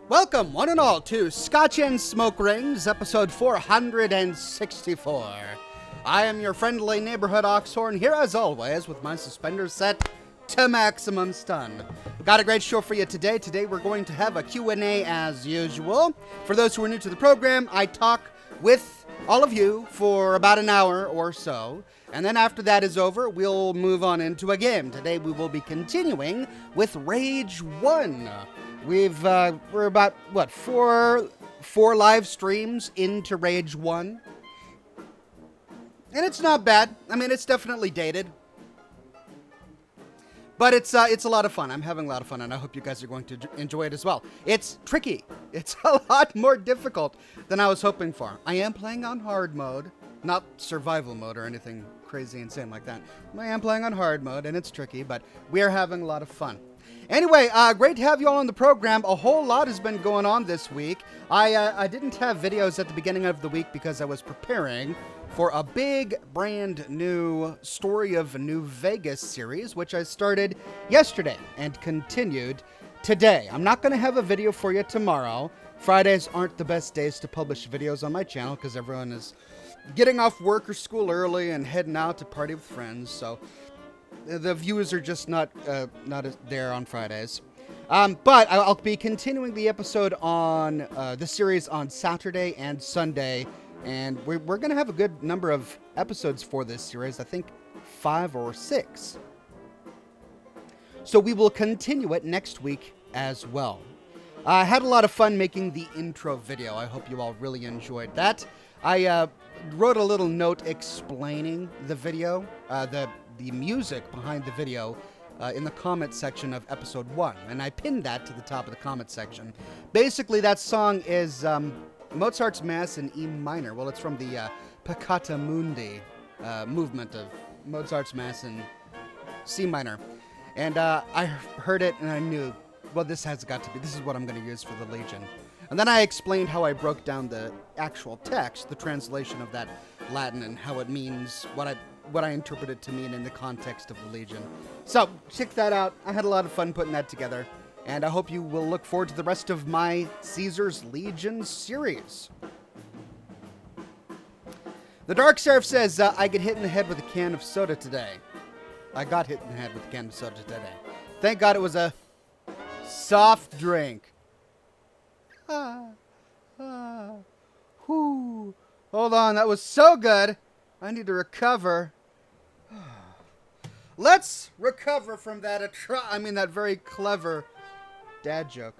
Welcome, one and all, to Scotch and Smoke Rings, episode 464. I am your friendly neighborhood Oxhorn, here as always, with my suspenders set to maximum stun. We've got a great show for you today. Today we're going to have a Q&A as usual. For those who are new to the program, I talk with all of you for about an hour or so. And then after that is over, we'll move on into a game. Today we will be continuing with Rage 1. We're about, four live streams into Rage 1. And it's not bad. I mean, it's definitely dated. But it's a lot of fun. I'm having a lot of fun, and I hope you guys are going to enjoy it as well. It's tricky. It's a lot more difficult than I was hoping for. I am playing on hard mode, not survival mode or anything crazy insane like that. I am playing on hard mode, and it's tricky, but we are having a lot of fun. Anyway, great to have you all on the program. A whole lot has been going on this week. I didn't have videos at the beginning of the week because I was preparing for a big, brand new Story of New Vegas series, which I started yesterday and continued today. I'm not going to have a video for you tomorrow. Fridays aren't the best days to publish videos on my channel because everyone is getting off work or school early and heading out to party with friends, so the viewers are just not there on Fridays. But I'll be continuing the episode on the series on Saturday and Sunday, and we're going to have a good number of episodes for this series, I think 5 or 6. So we will continue it next week as well. I had a lot of fun making the intro video. I hope you all really enjoyed that. I wrote a little note explaining the video, the music behind the video in the comment section of episode 1, and I pinned that to the top of the comment section. Basically, that song is Mozart's Mass in E minor. Well, it's from the Peccata Mundi movement of Mozart's Mass in C minor. And I heard it and I knew, well, this is what I'm going to use for the Legion. And then I explained how I broke down the actual text, the translation of that Latin, and how it means what I interpret it to mean in the context of the Legion. So, check that out. I had a lot of fun putting that together, and I hope you will look forward to the rest of my Caesar's Legion series. The Dark Seraph says, I get hit in the head with a can of soda today. I got hit in the head with a can of soda today. Thank God it was a soft drink. Whew. Hold on, that was so good. I need to recover. Let's recover from that that very clever dad joke.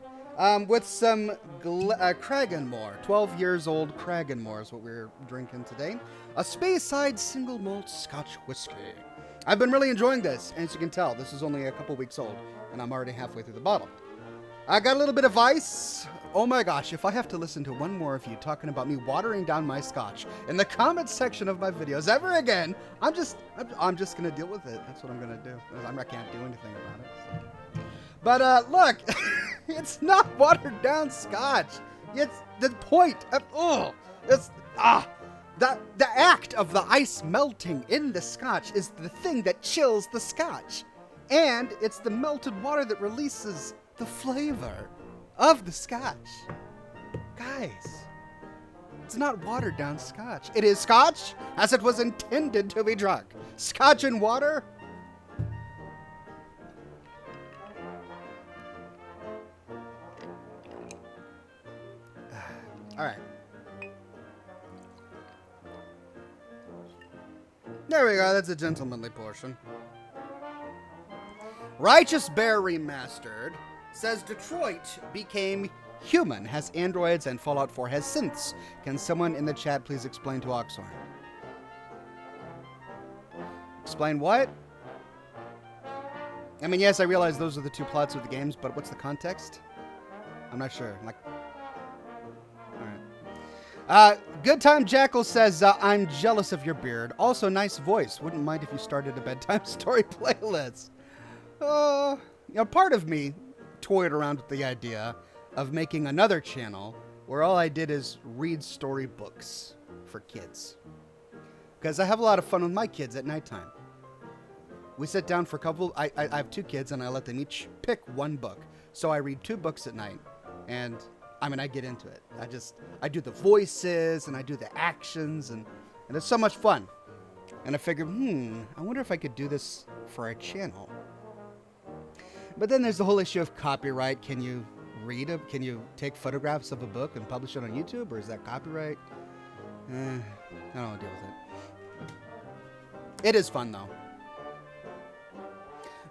With some Cragganmore. 12 years old Cragganmore is what we're drinking today. A Speyside single malt Scotch whiskey. I've been really enjoying this, and as you can tell, this is only a couple weeks old, and I'm already halfway through the bottle. I got a little bit of ice. Oh my gosh, if I have to listen to one more of you talking about me watering down my scotch in the comments section of my videos ever again, I'm just going to deal with it. That's what I'm going to do. I can't do anything about it. So. But look, it's not watered down scotch. It's the point of, the act of the ice melting in the scotch is the thing that chills the scotch. And it's the melted water that releases the flavor of the scotch. Guys, it's not watered down scotch. It is scotch as it was intended to be drunk. Scotch and water. All right. There we go. That's a gentlemanly portion. Righteous Bear Remastered says Detroit became human, has androids, and Fallout 4 has synths. Can someone in the chat please explain to Oxhorn? Explain what? I mean, yes, I realize those are the two plots of the games, but what's the context? I'm not sure. Alright. Good Time Jackal says, I'm jealous of your beard. Also, nice voice. Wouldn't mind if you started a bedtime story playlist. Part of me toyed around with the idea of making another channel where all I did is read storybooks for kids. Because I have a lot of fun with my kids at nighttime. We sit down for a couple, I have 2 kids and I let them each pick one book. So I read 2 books at night. And I mean, I get into it. I do the voices and I do the actions and it's so much fun. And I figured, I wonder if I could do this for a channel. But then there's the whole issue of copyright. Can you can you take photographs of a book and publish it on YouTube, or is that copyright? I don't want to deal with it. It is fun, though.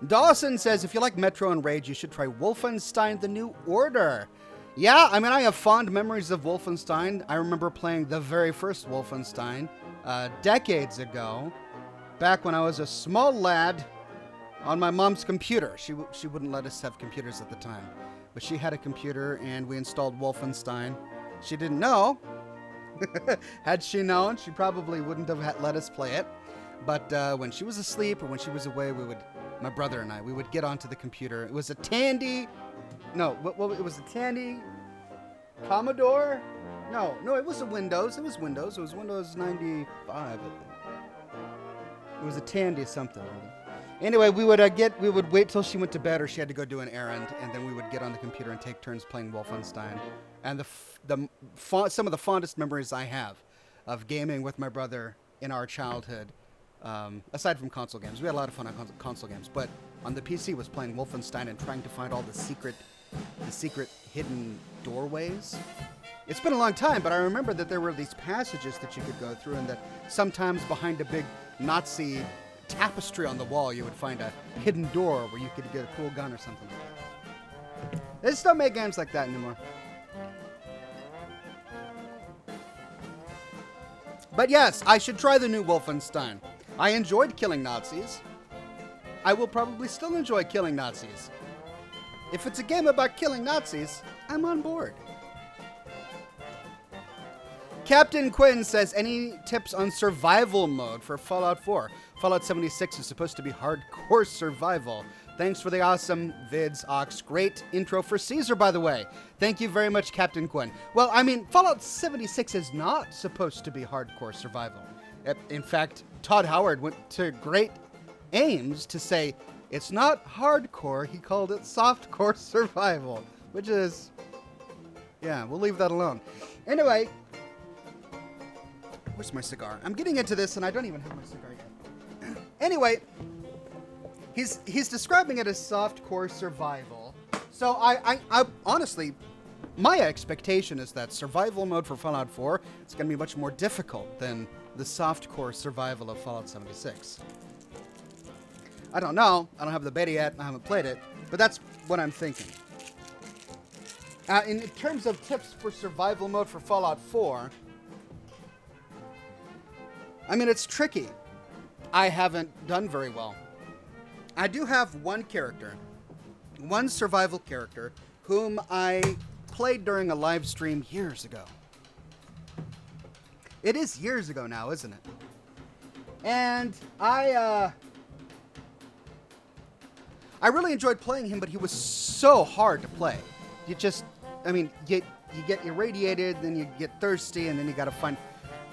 Dawson says, if you like Metro and Rage, you should try Wolfenstein: The New Order. Yeah, I mean, I have fond memories of Wolfenstein. I remember playing the very first Wolfenstein decades ago, back when I was a small lad on my mom's computer. She wouldn't let us have computers at the time, but she had a computer, and we installed Wolfenstein. She didn't know. Had she known, she probably wouldn't have let us play it. But when she was asleep or when she was away, my brother and I, we would get onto the computer. It was a Tandy. No, it was a Tandy Commodore. No, it was a Windows. It was Windows. It was Windows 95, I think. It was a Tandy something. Anyway, we would wait till she went to bed or she had to go do an errand, and then we would get on the computer and take turns playing Wolfenstein. And some of the fondest memories I have of gaming with my brother in our childhood, aside from console games, we had a lot of fun on console games, but on the PC was playing Wolfenstein and trying to find all the secret hidden doorways. It's been a long time, but I remember that there were these passages that you could go through, and that sometimes behind a big Nazi tapestry on the wall, you would find a hidden door where you could get a cool gun or something like that. They just don't make games like that anymore. But yes, I should try the new Wolfenstein. I enjoyed killing Nazis. I will probably still enjoy killing Nazis. If it's a game about killing Nazis, I'm on board. Captain Quinn says, any tips on survival mode for Fallout 4? Fallout 76 is supposed to be hardcore survival. Thanks for the awesome vids, Ox. Great intro for Caesar, by the way. Thank you very much, Captain Quinn. Well, I mean, Fallout 76 is not supposed to be hardcore survival. In fact, Todd Howard went to great aims to say it's not hardcore. He called it softcore survival, which is, yeah, we'll leave that alone. Anyway, where's my cigar? I'm getting into this and I don't even have my cigar yet. Anyway, he's describing it as softcore survival. So I honestly, my expectation is that survival mode for Fallout 4 is going to be much more difficult than the softcore survival of Fallout 76. I don't know. I don't have the beta yet. I haven't played it, but that's what I'm thinking. In terms of tips for survival mode for Fallout 4, I mean, it's tricky. I haven't done very well. I do have one survival character, whom I played during a live stream years ago. It is years ago now, isn't it? And I really enjoyed playing him, but he was so hard to play. You get irradiated, then you get thirsty, and then you gotta find...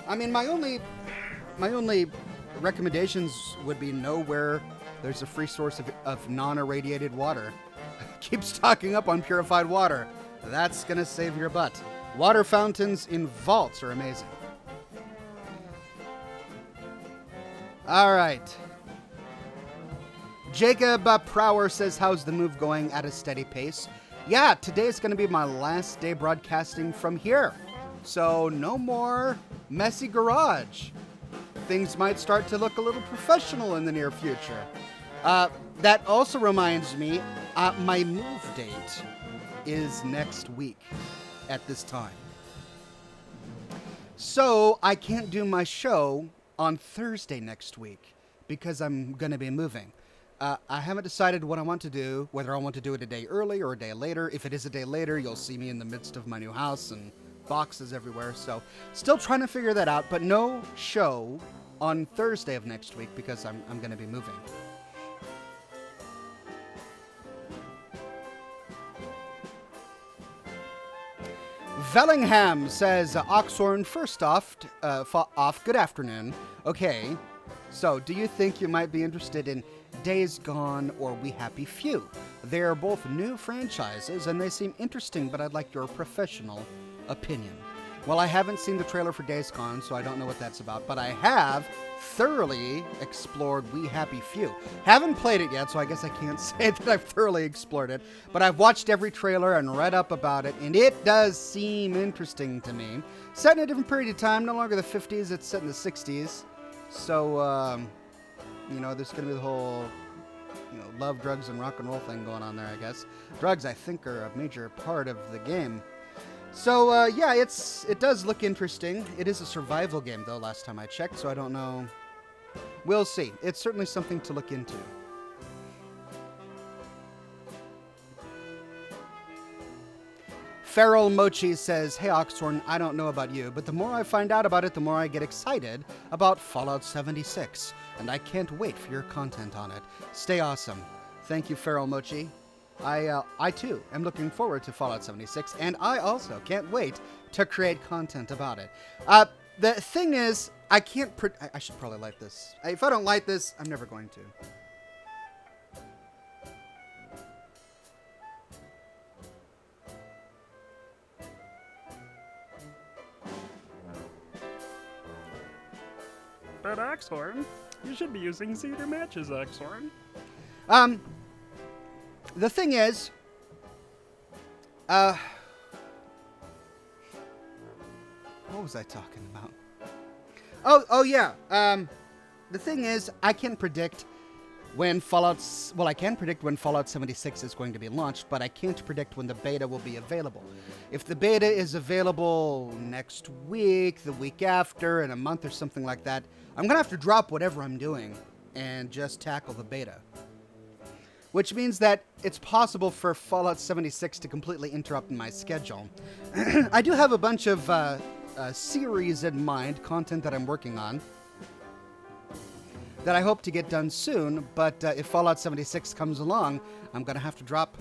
I mean, my only recommendations would be know where there's a free source of non-irradiated water. Keep stocking up on purified water. That's gonna save your butt. Water fountains in vaults are amazing. All right. Jacob Prower says, how's the move going at a steady pace? Yeah, today's going to be my last day broadcasting from here. So no more messy garage. Things might start to look a little professional in the near future. That also reminds me, my move date is next week at this time. So I can't do my show on Thursday next week because I'm going to be moving. I haven't decided what I want to do, whether I want to do it a day early or a day later. If it is a day later, you'll see me in the midst of my new house and boxes everywhere. So still trying to figure that out, but no show on Thursday of next week because I'm going to be moving. Vellingham says, Oxhorn, first off, good afternoon. Okay, so do you think you might be interested in Days Gone or We Happy Few? They are both new franchises, and they seem interesting, but I'd like your professional opinion. Well, I haven't seen the trailer for Days Gone, so I don't know what that's about, but I have thoroughly explored We Happy Few. Haven't played it yet, so I guess I can't say that I've thoroughly explored it, but I've watched every trailer and read up about it, and it does seem interesting to me. Set in a different period of time, no longer the 50s, it's set in the 60s. So, there's going to be the whole, love, drugs, and rock and roll thing going on there, I guess. Drugs, I think, are a major part of the game. So, yeah, it does look interesting. It is a survival game, though, last time I checked, so I don't know. We'll see. It's certainly something to look into. Feral Mochi says, "Hey Oxhorn, I don't know about you, but the more I find out about it, the more I get excited about Fallout 76, and I can't wait for your content on it. Stay awesome." Thank you, Feral Mochi. I too am looking forward to Fallout 76, and I also can't wait to create content about it. The thing is, I can't. I should probably light this. If I don't light this, I'm never going to. But Oxhorn, you should be using cedar matches, Oxhorn. The thing is, what was I talking about? Oh yeah. The thing is, I can predict when I can predict when Fallout 76 is going to be launched, but I can't predict when the beta will be available. If the beta is available next week, the week after, in a month or something like that, I'm going to have to drop whatever I'm doing and just tackle the beta. Which means that it's possible for Fallout 76 to completely interrupt my schedule. I do have a bunch of series in mind, content that I'm working on, that I hope to get done soon, but if Fallout 76 comes along, I'm gonna have to drop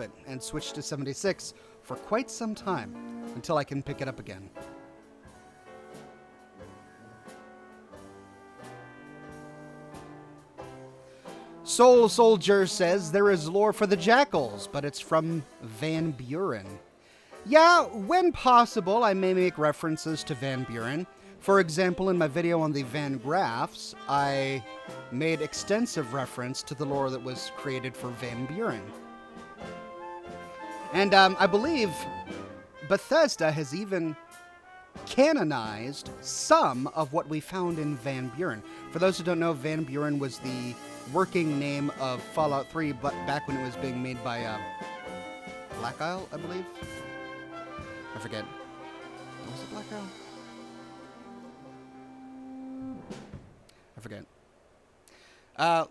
it and switch to 76 for quite some time until I can pick it up again. Soul Soldier says there is lore for the Jackals, but it's from Van Buren. Yeah, when possible, I may make references to Van Buren. For example, in my video on the Van Graphs, I made extensive reference to the lore that was created for Van Buren. And I believe Bethesda has even canonized some of what we found in Van Buren. For those who don't know, Van Buren was the working name of Fallout 3, but back when it was being made by Black Isle, I believe? I forget. Was it Black Isle? I forget. Yeah,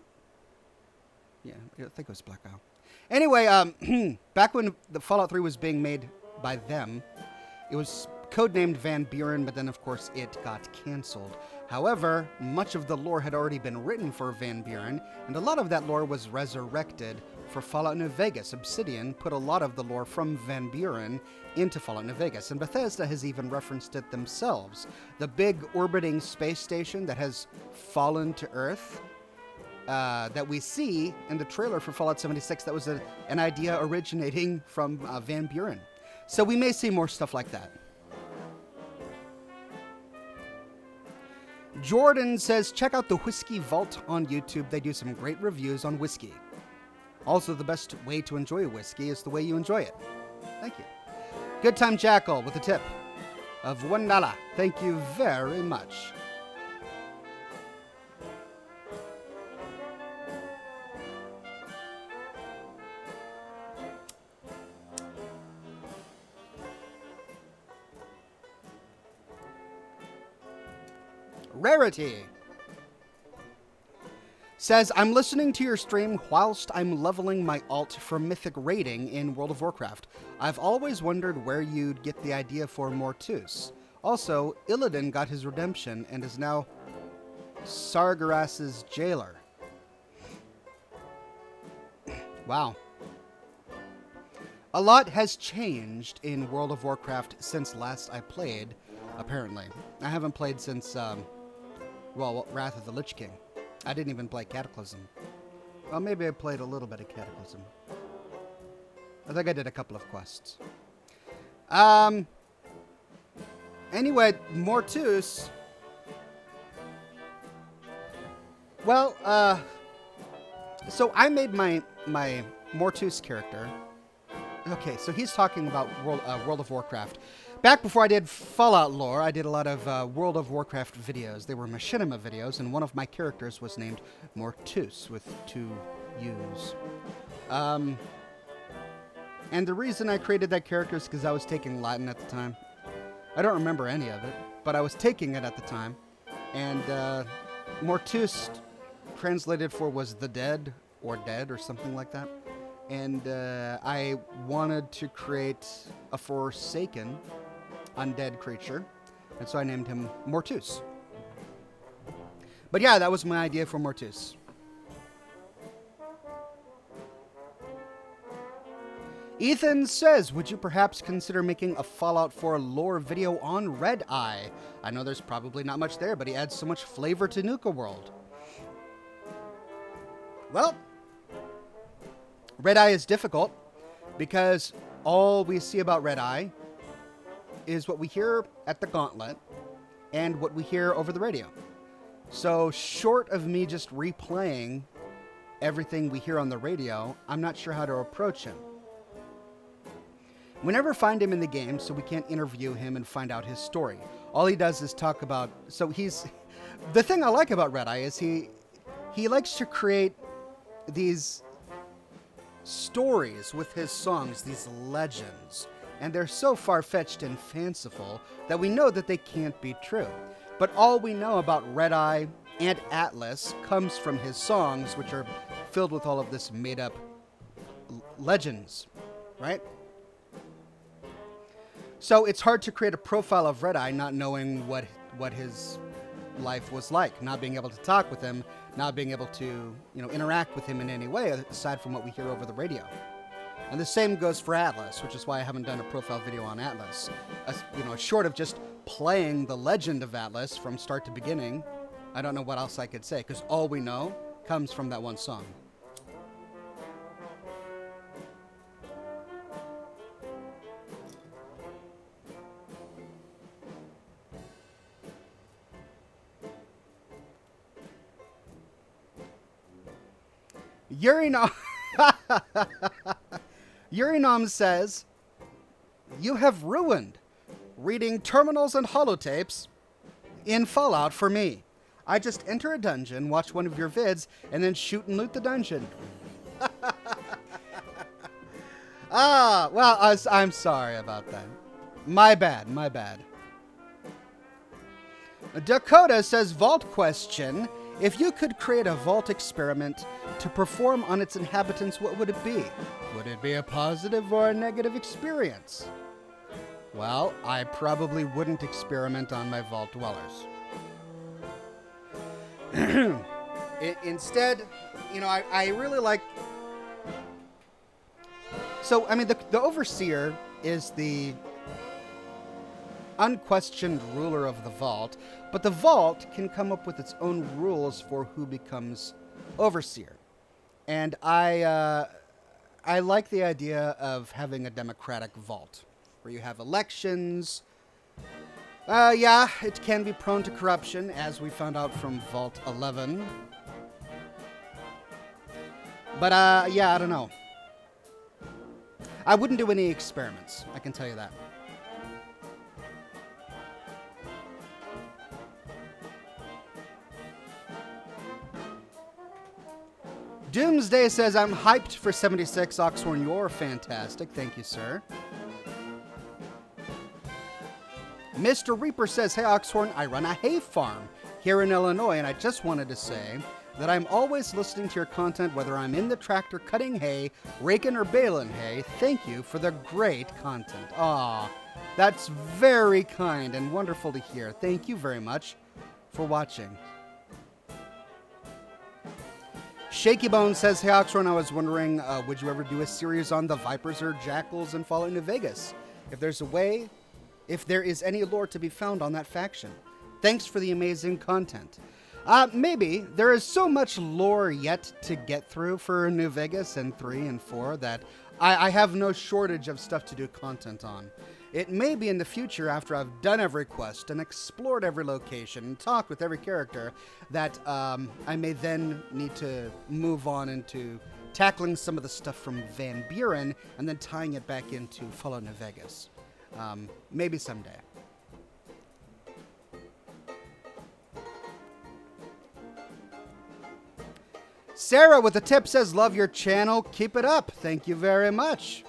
I think it was Black Isle. Anyway, back when the Fallout 3 was being made by them, it was codenamed Van Buren, but then of course it got canceled. However, much of the lore had already been written for Van Buren, and a lot of that lore was resurrected for Fallout New Vegas. Obsidian put a lot of the lore from Van Buren into Fallout New Vegas, and Bethesda has even referenced it themselves. The big orbiting space station that has fallen to Earth, that we see in the trailer for Fallout 76, that was an idea originating from Van Buren. So we may see more stuff like that. Jordan says, check out the Whiskey Vault on YouTube. They do some great reviews on whiskey. Also, the best way to enjoy whiskey is the way you enjoy it. Thank you. Good Time Jackal with a tip of $1. Thank you very much. Rarity says, I'm listening to your stream whilst I'm leveling my alt for mythic raiding in World of Warcraft. I've always wondered where you'd get the idea for Mortus. Also, Illidan got his redemption and is now Sargeras's jailer. Wow. A lot has changed in World of Warcraft since last I played, apparently. I haven't played since, Wrath of the Lich King. I didn't even play Cataclysm. Well, maybe I played a little bit of Cataclysm. I think I did a couple of quests. Anyway, Mortus. Well, so I made my Mortus character. Okay, so he's talking about World of Warcraft. Back before I did Fallout lore, I did a lot of World of Warcraft videos. They were machinima videos, and one of my characters was named Mortus with 2 U's. And the reason I created that character is because I was taking Latin at the time. I don't remember any of it, but I was taking it at the time. And Mortus translated for was the dead or dead or something like that. And I wanted to create a forsaken undead creature, and so I named him Mortus. But yeah, that was my idea for Mortus. Ethan says, would you perhaps consider making a Fallout 4 lore video on Red Eye? I know there's probably not much there, but he adds so much flavor to Nuka World. Well, Red Eye is difficult because all we see about Red Eye is what we hear at the Gauntlet and what we hear over the radio. So short of me just replaying everything we hear on the radio, I'm not sure how to approach him. We never find him in the game, so we can't interview him and find out his story. All he does is talk about... So he's... The thing I like about Red Eye is he likes to create these stories with his songs, these legends. And they're so far-fetched and fanciful that we know that they can't be true. But all we know about Red Eye and Atlas comes from his songs, which are filled with all of this made-up legends, right? So it's hard to create a profile of Red Eye not knowing what his life was like, not being able to talk with him, not being able to, interact with him in any way aside from what we hear over the radio. And the same goes for Atlas, which is why I haven't done a profile video on Atlas. Short of just playing the legend of Atlas from start to beginning, I don't know what else I could say, because all we know comes from that one song. Urinom says, you have ruined reading terminals and holotapes in Fallout for me. I just enter a dungeon, watch one of your vids, and then shoot and loot the dungeon. Well, I'm sorry about that. My bad. Dakota says, Vault question. If you could create a vault experiment to perform on its inhabitants, what would it be? Would it be a positive or a negative experience? Well, I probably wouldn't experiment on my vault dwellers. Instead, I really like... So, the Overseer is the unquestioned ruler of the vault, but the vault can come up with its own rules for who becomes Overseer. And I like the idea of having a democratic vault, where you have elections. Yeah, it can be prone to corruption, as we found out from Vault 11. But, yeah, I don't know. I wouldn't do any experiments, I can tell you that. Doomsday says, I'm hyped for 76. Oxhorn, you're fantastic. Thank you, sir. Mr. Reaper says, hey, Oxhorn, I run a hay farm here in Illinois, and I just wanted to say that I'm always listening to your content, whether I'm in the tractor cutting hay, raking, or baling hay. Thank you for the great content. Aw, that's very kind and wonderful to hear. Thank you very much for watching. Shaky Bone says, hey, Oxhorn, I was wondering, would you ever do a series on the Vipers or Jackals in Fallout New Vegas? If there is any lore to be found on that faction. Thanks for the amazing content. Maybe. There is so much lore yet to get through for New Vegas and 3 and 4 that I have no shortage of stuff to do content on. It may be in the future, after I've done every quest and explored every location and talked with every character, that I may then need to move on into tackling some of the stuff from Van Buren and then tying it back into Fallout New Vegas. Maybe someday. Sarah with a tip says, love your channel. Keep it up. Thank you very much.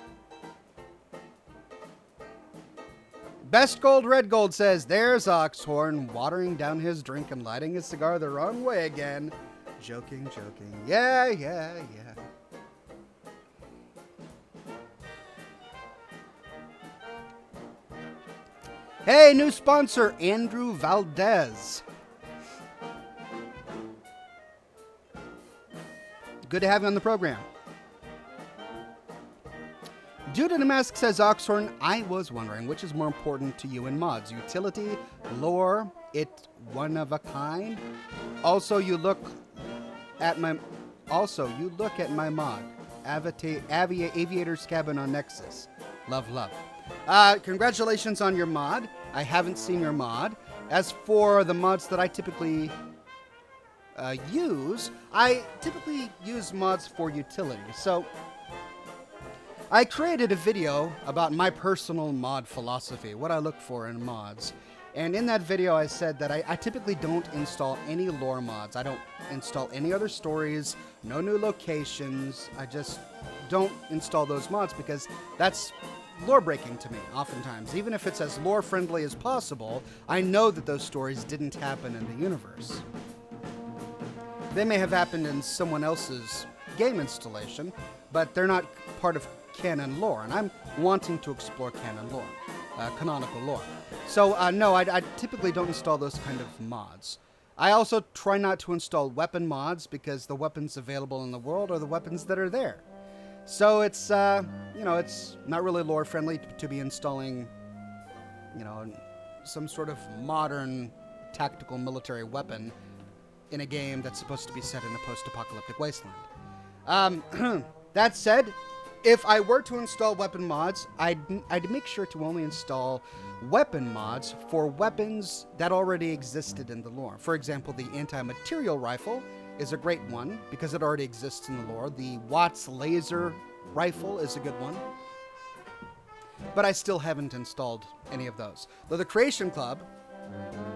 Best Gold Red Gold says, there's Oxhorn watering down his drink and lighting his cigar the wrong way again. Joking. Yeah. Hey, new sponsor, Andrew Valdez. Good to have you on the program. Dude in a Mask says, Oxhorn, I was wondering which is more important to you in mods, utility, lore, it one of a kind. Also, you look at my mod, Aviator's Cabin on Nexus. Love. Congratulations on your mod. I haven't seen your mod. As for the mods that I typically use, I typically use mods for utility. So I created a video about my personal mod philosophy, what I look for in mods. And in that video, I said that I typically don't install any lore mods. I don't install any other stories, no new locations. I just don't install those mods because that's lore breaking to me, oftentimes. Even if it's as lore friendly as possible, I know that those stories didn't happen in the universe. They may have happened in someone else's game installation, but they're not part of canon lore, and I'm wanting to explore canon lore, canonical lore. So, no, I typically don't install those kind of mods. I also try not to install weapon mods because the weapons available in the world are the weapons that are there. So it's, it's not really lore friendly to be installing, some sort of modern tactical military weapon in a game that's supposed to be set in a post-apocalyptic wasteland. That said, if I were to install weapon mods, I'd make sure to only install weapon mods for weapons that already existed in the lore. For example, the anti-material rifle is a great one because it already exists in the lore. The Watt's laser rifle is a good one. But I still haven't installed any of those. Though the Creation Club,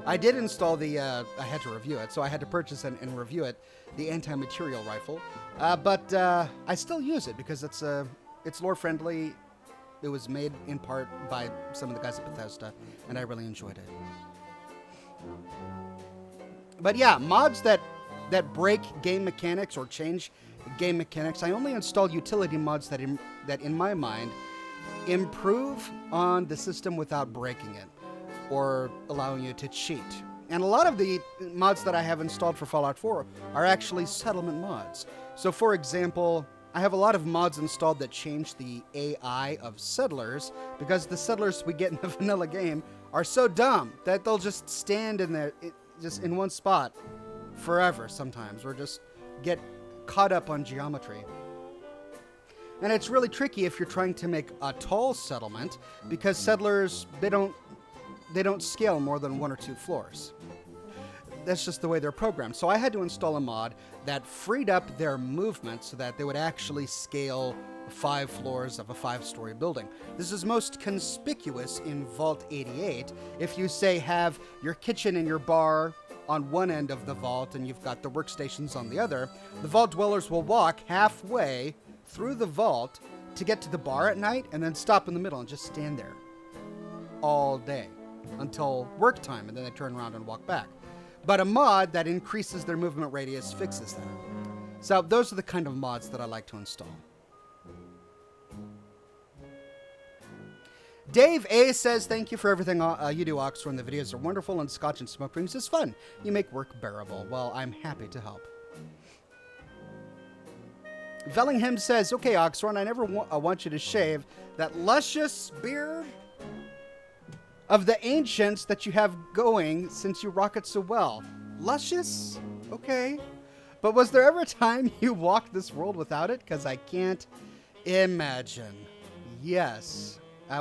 I did install I had to review it, so I had to purchase and review it, the anti-material rifle. But I still use it because it's lore friendly. It was made in part by some of the guys at Bethesda, and I really enjoyed it. But yeah, mods that break game mechanics or change game mechanics, I only install utility mods that in my mind improve on the system without breaking it or allowing you to cheat. And a lot of the mods that I have installed for Fallout 4 are actually settlement mods. So for example, I have a lot of mods installed that change the AI of settlers because the settlers we get in the vanilla game are so dumb that they'll just stand in there, just in one spot forever sometimes, or just get caught up on geometry. And it's really tricky if you're trying to make a tall settlement because settlers, they don't scale more than 1 or 2 floors. That's just the way they're programmed. So I had to install a mod that freed up their movement so that they would actually scale 5 floors of a 5-story building. This is most conspicuous in Vault 88. If you, say, have your kitchen and your bar on one end of the vault and you've got the workstations on the other, the vault dwellers will walk halfway through the vault to get to the bar at night and then stop in the middle and just stand there all day until work time, and then they turn around and walk back. But a mod that increases their movement radius fixes that. So those are the kind of mods that I like to install. Dave A says, thank you for everything you do, Oxhorn. The videos are wonderful, and Scotch and Smoke Rings is fun. You make work bearable. Well, I'm happy to help. Vellingham says, okay, Oxhorn, I never want you to shave that luscious beard of the ancients that you have going since you rock it so well. Luscious? Okay. But was there ever a time you walked this world without it? Because I can't Imagine. Yes. I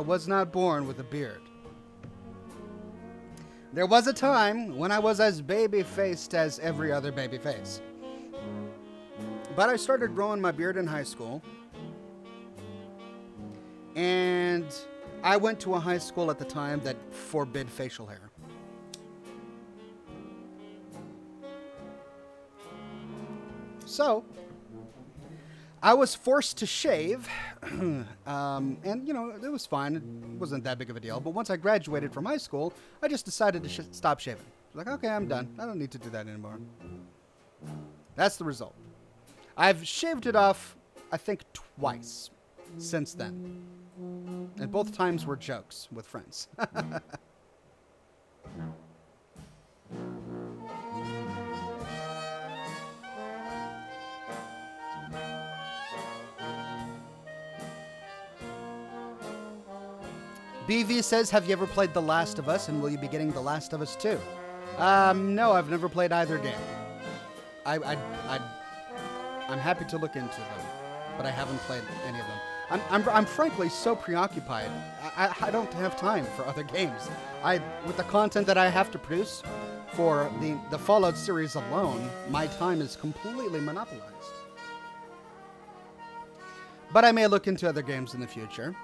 was not born with a beard. There was a time when I was as baby-faced as every other baby face. But I started growing my beard in high school. And I went to a high school at the time that forbid facial hair. So, I was forced to shave, and, it was fine. It wasn't that big of a deal. But once I graduated from high school, I just decided to stop shaving. Like, okay, I'm done. I don't need to do that anymore. That's the result. I've shaved it off, I think, twice since then. And both times were jokes with friends. BV says, have you ever played The Last of Us, and will you be getting The Last of Us 2? No, I've never played either game. I'm happy to look into them, but I haven't played any of them. I'm frankly so preoccupied. I don't have time for other games. With the content that I have to produce for the Fallout series alone, my time is completely monopolized. But I may look into other games in the future,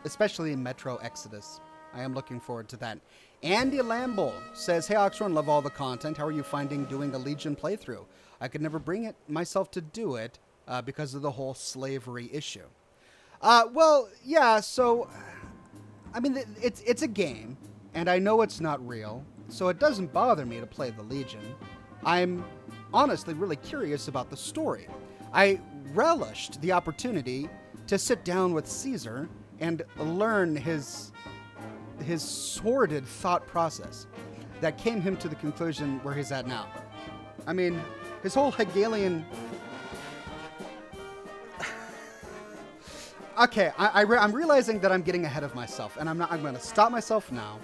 especially Metro Exodus. I am looking forward to that. Andy Lamble says, hey Oxhorn, love all the content. How are you finding doing a Legion playthrough? I could never bring it myself to do it because of the whole slavery issue. So, it's a game, and I know it's not real, so it doesn't bother me to play the Legion. I'm honestly really curious about the story. I relished the opportunity to sit down with Caesar and learn his sordid thought process that came him to the conclusion where he's at now. I mean, his whole Hegelian... Okay, I'm realizing that I'm getting ahead of myself, and I'm going to stop myself now,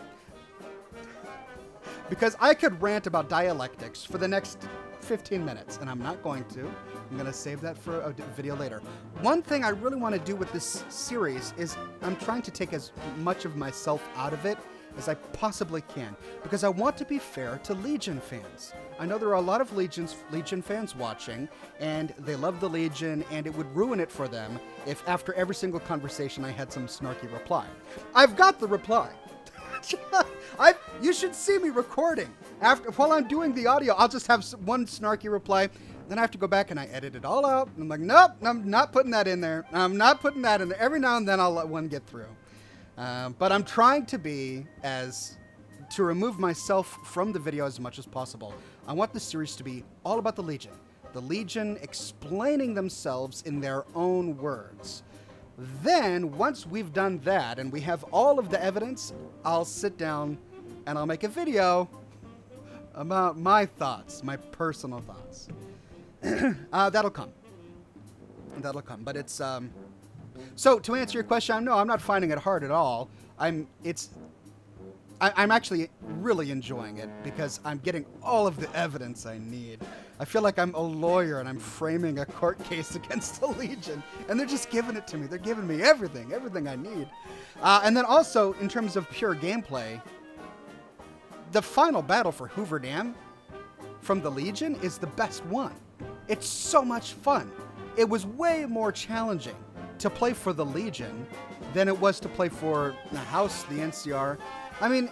because I could rant about dialectics for the next 15 minutes, and I'm not going to. I'm going to save that for a video later. One thing I really want to do with this series is I'm trying to take as much of myself out of it as I possibly can, because I want to be fair to Legion fans. I know there are a lot of Legion fans watching, and they love the Legion, and it would ruin it for them if after every single conversation I had some snarky reply. I've got the reply. You should see me recording. While I'm doing the audio, I'll just have one snarky reply. Then I have to go back and I edit it all out. And I'm like, nope, I'm not putting that in there. I'm not putting that in there. Every now and then I'll let one get through. But I'm trying to remove myself from the video as much as possible. I want the series to be all about the Legion. The Legion explaining themselves in their own words. Then, once we've done that and we have all of the evidence, I'll sit down and I'll make a video about my thoughts, my personal thoughts. That'll come. But it's... So, to answer your question, no, I'm not finding it hard at all. I'm actually really enjoying it because I'm getting all of the evidence I need. I feel like I'm a lawyer and I'm framing a court case against the Legion, and they're just giving it to me. They're giving me everything I need. And then also, in terms of pure gameplay, the final battle for Hoover Dam from the Legion is the best one. It's so much fun. It was way more challenging to play for the Legion than it was to play for the House, the NCR. I mean,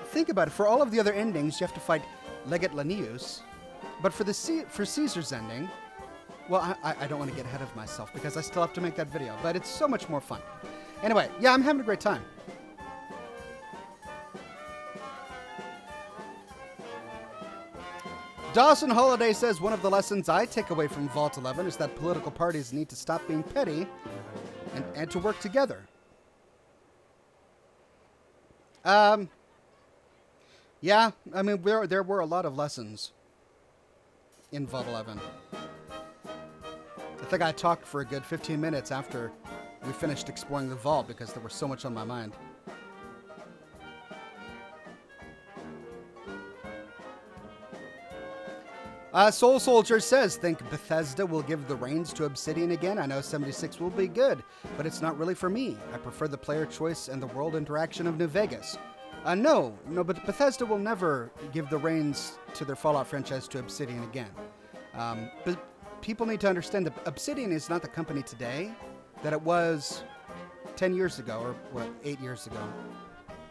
think about it. For all of the other endings, you have to fight Legate Lanius. But for Caesar's ending, well, I don't want to get ahead of myself because I still have to make that video. But it's so much more fun. Anyway, yeah, I'm having a great time. Dawson Holiday says, one of the lessons I take away from Vault 11 is that political parties need to stop being petty and to work together. Yeah, I mean, there were a lot of lessons in Vault 11. I think I talked for a good 15 minutes after we finished exploring the vault because there was so much on my mind. Soul Soldier says, think Bethesda will give the reins to Obsidian again? I know 76 will be good, but it's not really for me. I prefer the player choice and the world interaction of New Vegas. No, but Bethesda will never give the reins to their Fallout franchise to Obsidian again. But people need to understand that Obsidian is not the company today that it was 10 years ago, or 8 years ago,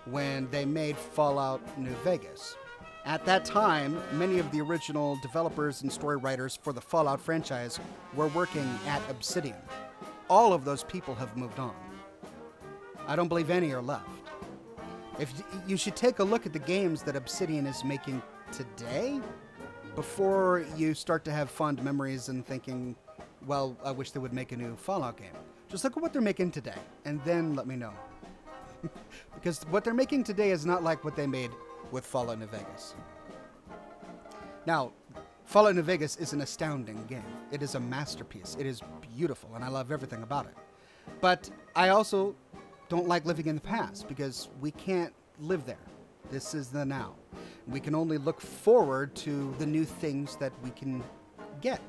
when they made Fallout New Vegas. At that time, many of the original developers and story writers for the Fallout franchise were working at Obsidian. All of those people have moved on. I don't believe any are left. If you should take a look at the games that Obsidian is making today before you start to have fond memories and thinking, well, I wish they would make a new Fallout game. Just look at what they're making today, and then let me know. Because what they're making today is not like what they made with Fallout New Vegas. Now, Fallout New Vegas is an astounding game. It is a masterpiece. It is beautiful, and I love everything about it. But I also don't like living in the past, because we can't live there. This is the now. We can only look forward to the new things that we can get.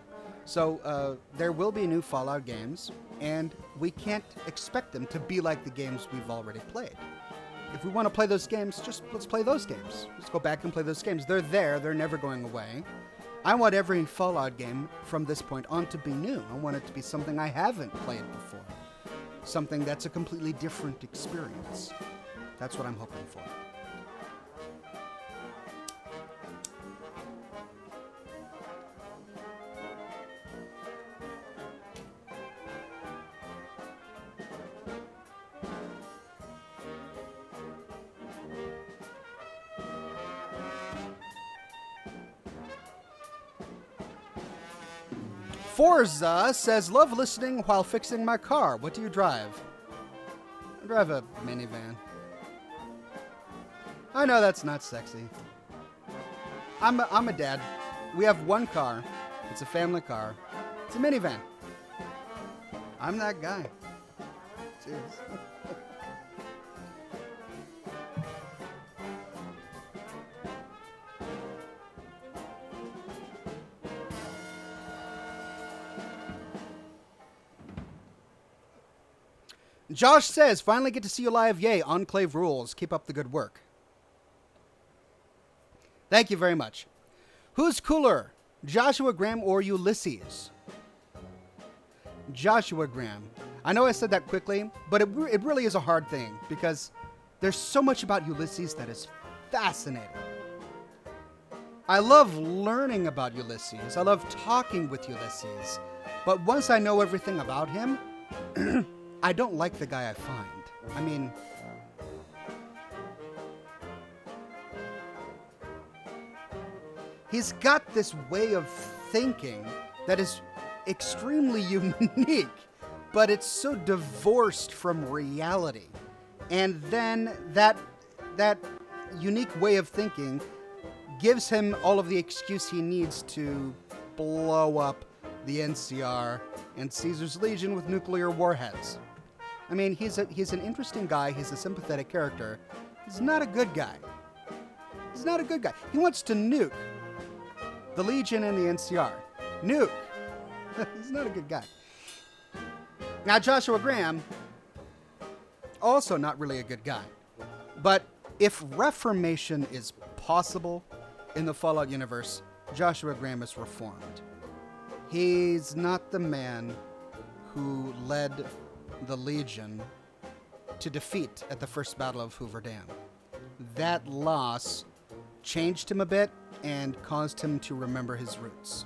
So there will be new Fallout games, and we can't expect them to be like the games we've already played. If we want to play those games, just let's play those games. Let's go back and play those games. They're there. They're never going away. I want every Fallout game from this point on to be new. I want it to be something I haven't played before. Something that's a completely different experience. That's what I'm hoping for. Forza says, love listening while fixing my car. What do you drive? I drive a minivan. I know that's not sexy. I'm a dad. We have one car. It's a family car. It's a minivan. I'm that guy. Cheers. Josh says, finally get to see you live. Yay, Enclave rules. Keep up the good work. Thank you very much. Who's cooler, Joshua Graham or Ulysses? Joshua Graham. I know I said that quickly, but it really is a hard thing because there's so much about Ulysses that is fascinating. I love learning about Ulysses. I love talking with Ulysses. But once I know everything about him, I don't like the guy I find. I mean, he's got this way of thinking that is extremely unique, but it's so divorced from reality. And then that unique way of thinking gives him all of the excuse he needs to blow up the NCR and Caesar's Legion with nuclear warheads. I mean, he's an interesting guy. He's a sympathetic character. He's not a good guy. He's not a good guy. He wants to nuke the Legion and the NCR. Nuke. He's not a good guy. Now, Joshua Graham, also not really a good guy. But if reformation is possible in the Fallout universe, Joshua Graham is reformed. He's not the man who led the Legion to defeat at the first Battle of Hoover Dam. That loss changed him a bit and caused him to remember his roots.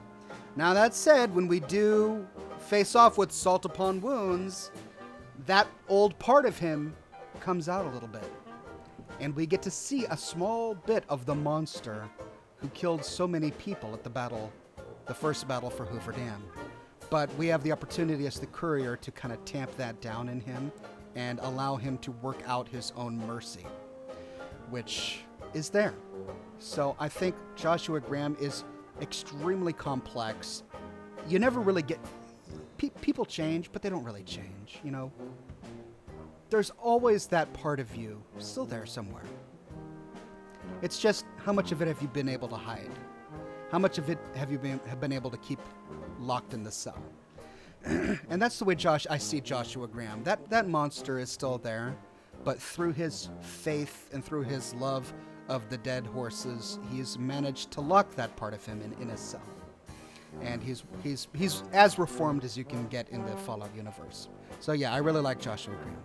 Now that said, when we do face off with Salt Upon Wounds, that old part of him comes out a little bit. And we get to see a small bit of the monster who killed so many people at the first battle for Hoover Dam. But we have the opportunity as the courier to kind of tamp that down in him and allow him to work out his own mercy, which is there. So I think Joshua Graham is extremely complex. You never really get... people change, but they don't really change, you know? There's always that part of you still there somewhere. It's just how much of it have you been able to hide? How much of it have you been able to keep locked in the cell? And that's the way I see Joshua Graham. That monster is still there, but through his faith and through his love of the dead horses, he's managed to lock that part of him in his cell. And he's as reformed as you can get in the Fallout universe. So yeah, I really like Joshua Graham.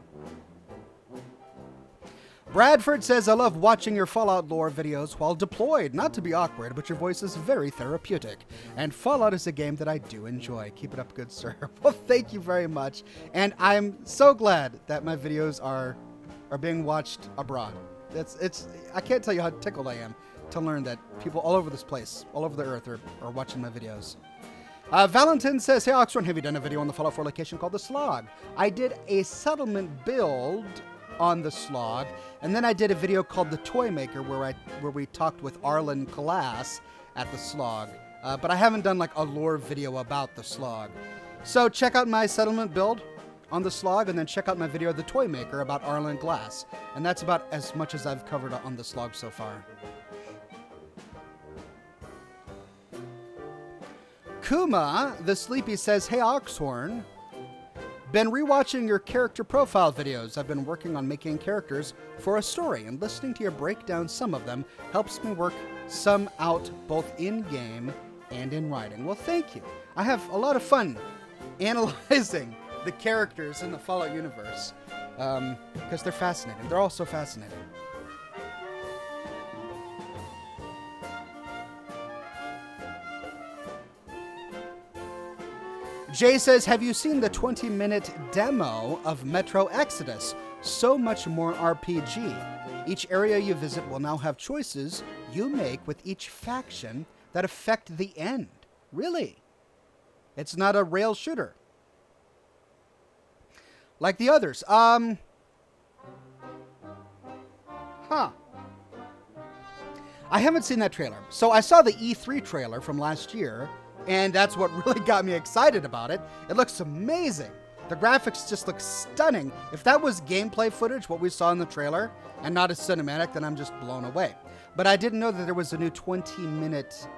Bradford says, I love watching your Fallout lore videos while deployed. Not to be awkward, but your voice is very therapeutic. And Fallout is a game that I do enjoy. Keep it up, good sir. Well, thank you very much. And I'm so glad that my videos are being watched abroad. I can't tell you how tickled I am to learn that people all over this place, all over the earth, are watching my videos. Valentin says, hey, Oxhorn, have you done a video on the Fallout 4 location called the Slog? I did a settlement build on the Slog, and then I did a video called the Toy Maker where we talked with Arlen Glass at the Slog. But I haven't done like a lore video about the Slog. So check out my settlement build on the Slog, and then check out my video, The Toy Maker, about Arlen Glass. And that's about as much as I've covered on the Slog so far. Kuma, the Sleepy, says, hey, Oxhorn. Been rewatching your character profile videos. I've been working on making characters for a story, and listening to you break down some of them helps me work some out both in-game and in writing. Well, thank you. I have a lot of fun analyzing the characters in the Fallout universe because they're fascinating. They're all so fascinating. Jay says, have you seen the 20-minute demo of Metro Exodus? So much more RPG. Each area you visit will now have choices you make with each faction that affect the end. Really? It's not a rail shooter like the others. I haven't seen that trailer. So I saw the E3 trailer from last year, and that's what really got me excited about it. It looks amazing. The graphics just look stunning. If that was gameplay footage, what we saw in the trailer, and not a cinematic, then I'm just blown away. But I didn't know that there was a new 20-minute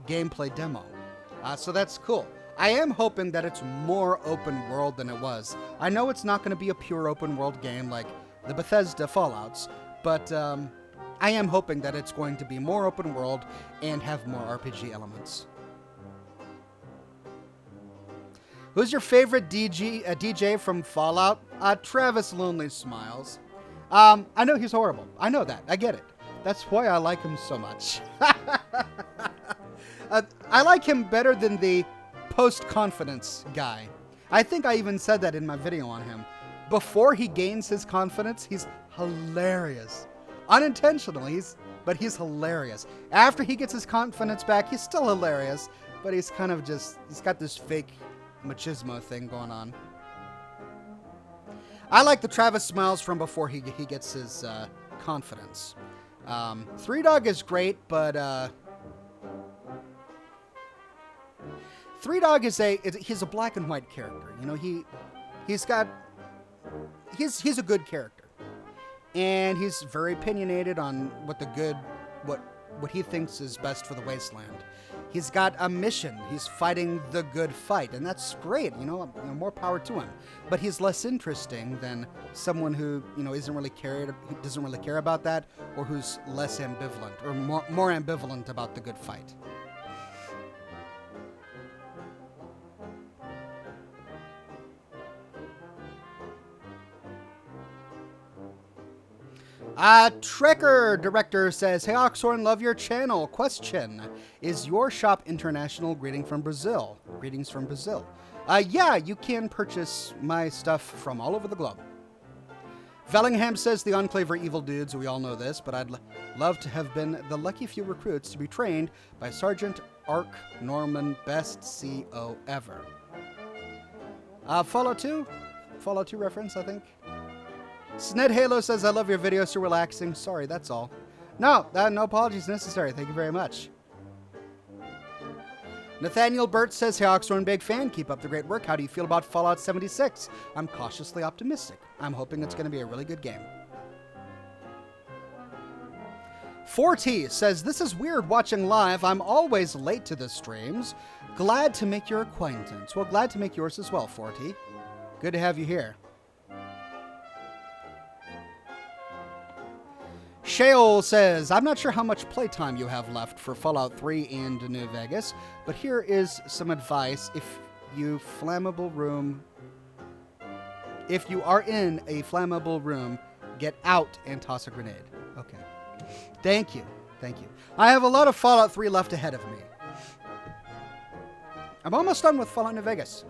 gameplay demo. So that's cool. I am hoping that it's more open world than it was. I know it's not going to be a pure open world game like the Bethesda Fallouts, but I am hoping that it's going to be more open world and have more RPG elements. Who's your favorite DJ from Fallout? Travis Lonely Smiles. I know he's horrible. I know that. I get it. That's why I like him so much. I like him better than the post-confidence guy. I think I even said that in my video on him. Before he gains his confidence, he's hilarious. Unintentionally, but he's hilarious. After he gets his confidence back, he's still hilarious, but he's kind of just, he's got this fake machismo thing going on. I like the Travis Smiles from before he gets his confidence. Three Dog is great, but Three Dog is he's a black and white character. You know, he's a good character, and he's very opinionated on what he thinks is best for the wasteland. He's got a mission. He's fighting the good fight, and that's great. You know, more power to him. But he's less interesting than someone who, you know, doesn't really care about that, or who's less ambivalent or more ambivalent about the good fight. Trekker Director says, hey Oxhorn, love your channel. Question, is your shop international? Greetings from Brazil. Yeah, you can purchase my stuff from all over the globe. Vellingham says, the Enclave are evil dudes. We all know this, but I'd love to have been the lucky few recruits to be trained by Sergeant Ark Norman, best CO ever. Fallout 2 reference, I think. Sned Halo says, I love your videos, so relaxing. Sorry, that's all. No apologies necessary. Thank you very much. Nathaniel Burt says, hey Oxhorn, big fan. Keep up the great work. How do you feel about Fallout 76? I'm cautiously optimistic. I'm hoping it's going to be a really good game. 4T says, this is weird watching live. I'm always late to the streams. Glad to make your acquaintance. Well, glad to make yours as well, 4T. Good to have you here. Sheol says, I'm not sure how much playtime you have left for Fallout 3 and New Vegas, but here is some advice. If you are in a flammable room, get out and toss a grenade. Okay. Thank you. Thank you. I have a lot of Fallout 3 left ahead of me. I'm almost done with Fallout New Vegas.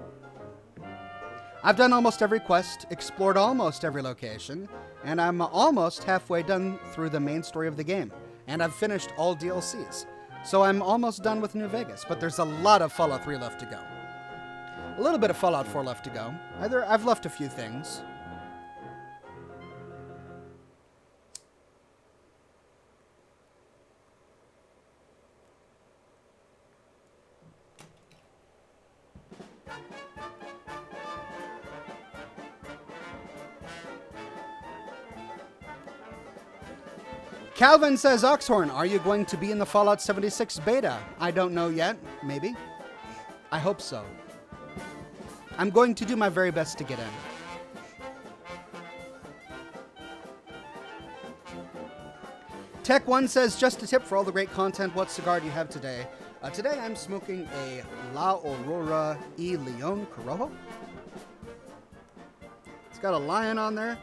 I've done almost every quest, explored almost every location, and I'm almost halfway done through the main story of the game. And I've finished all DLCs. So I'm almost done with New Vegas, but there's a lot of Fallout 3 left to go. A little bit of Fallout 4 left to go. I've left a few things. Calvin says, Oxhorn, are you going to be in the Fallout 76 beta? I don't know yet. Maybe. I hope so. I'm going to do my very best to get in. Tech1 says, just a tip for all the great content. What cigar do you have today? Today I'm smoking a La Aurora y Leon Corojo. It's got a lion on there.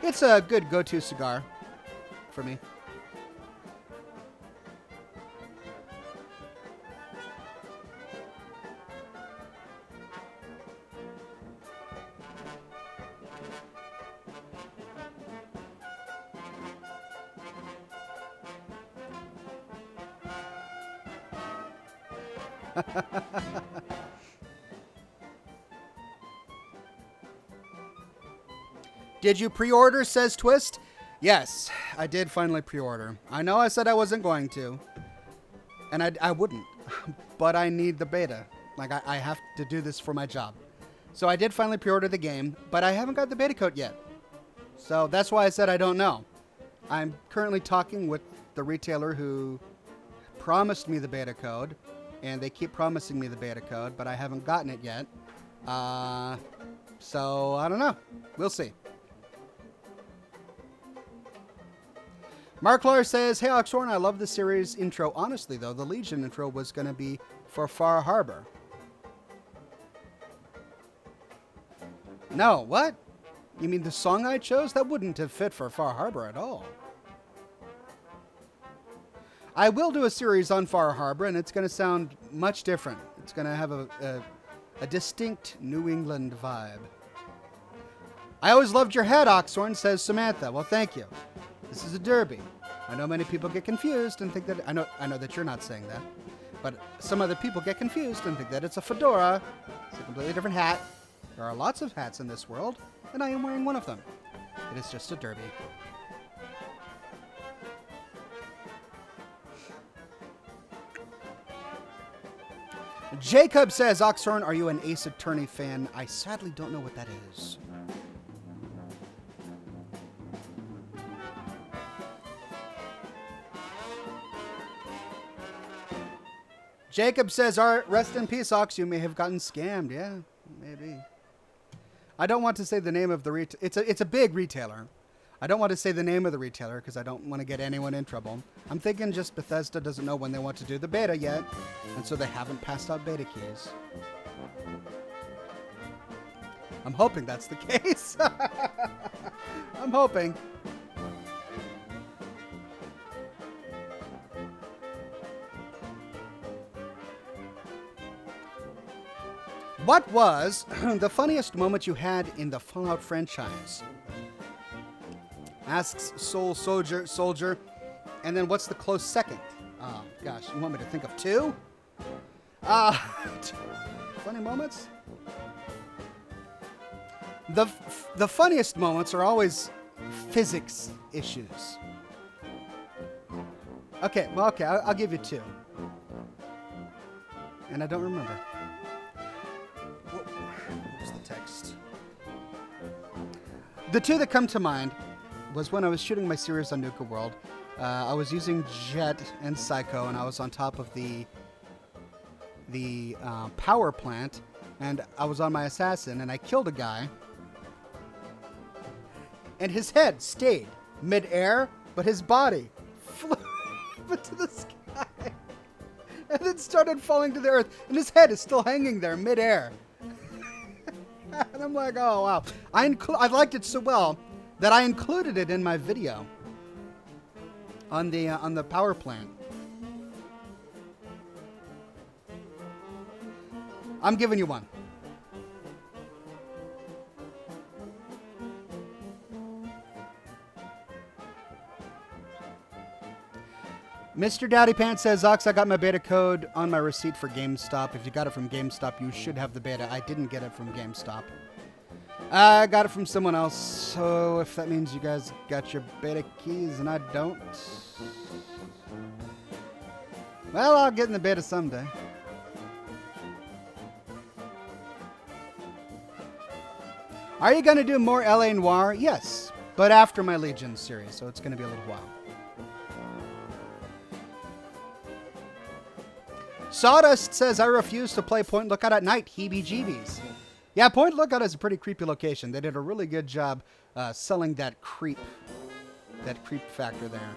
It's a good go-to cigar for me. Did you pre-order, says Twist? Yes, I did finally pre-order. I know I said I wasn't going to, and I wouldn't, but I need the beta. Like, I have to do this for my job. So I did finally pre-order the game, but I haven't got the beta code yet. So that's why I said I don't know. I'm currently talking with the retailer who promised me the beta code, and they keep promising me the beta code, but I haven't gotten it yet. So I don't know. We'll see. Mark Lawyer says, hey, Oxhorn, I love the series intro. Honestly, though, the Legion intro was going to be for Far Harbor. No, what? You mean the song I chose? That wouldn't have fit for Far Harbor at all. I will do a series on Far Harbor, and it's going to sound much different. It's going to have a distinct New England vibe. I always loved your head, Oxhorn, says Samantha. Well, thank you. This is a derby. I know many people get confused and think that... I know that you're not saying that. But some other people get confused and think that it's a fedora. It's a completely different hat. There are lots of hats in this world, and I am wearing one of them. It is just a derby. Jacob says, Oxhorn, are you an Ace Attorney fan? I sadly don't know what that is. Jacob says, rest in peace, Ox. You may have gotten scammed. Yeah, maybe. I don't want to say the name of the retailer. It's a big retailer. I don't want to say the name of the retailer because I don't want to get anyone in trouble. I'm thinking just Bethesda doesn't know when they want to do the beta yet, and so they haven't passed out beta keys. I'm hoping that's the case. I'm hoping. What was the funniest moment you had in the Fallout franchise? Asks Soul Soldier. And then what's the close second? Oh, gosh, you want me to think of two? Funny moments? The funniest moments are always physics issues. Okay, I'll give you two. And I don't remember. What was the text? The two that come to mind was when I was shooting my series on Nuka World. I was using Jet and Psycho, and I was on top of the power plant, and I was on my assassin, and I killed a guy, and his head stayed mid-air, but his body flew up into the sky, and then started falling to the earth, and his head is still hanging there mid-air. And I'm like, oh wow! I liked it so well that I included it in my video on the power plant. I'm giving you one. Mr. Daddy Pants says, Ox, I got my beta code on my receipt for GameStop. If you got it from GameStop, you should have the beta. I didn't get it from GameStop. I got it from someone else. So if that means you guys got your beta keys and I don't, well, I'll get in the beta someday. Are you going to do more LA Noire? Yes, but after my Legion series, so it's going to be a little while. Sawdust says, I refuse to play Point Lookout at night. Heebie-jeebies. Yeah, Point Lookout is a pretty creepy location. They did a really good job selling that creep factor there.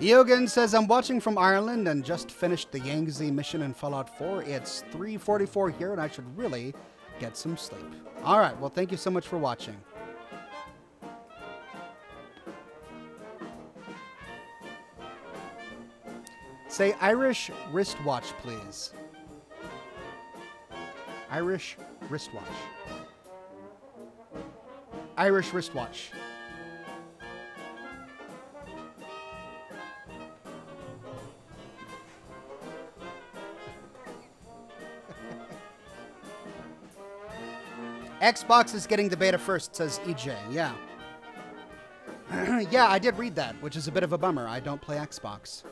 Yogan says, I'm watching from Ireland and just finished the Yangtze mission in Fallout 4. It's 3:44 here and I should really get some sleep. All right, well, thank you so much for watching. Say Irish wristwatch, please. Irish wristwatch. Irish wristwatch. Xbox is getting the beta first, says EJ. Yeah. Yeah, I did read that, which is a bit of a bummer. I don't play Xbox.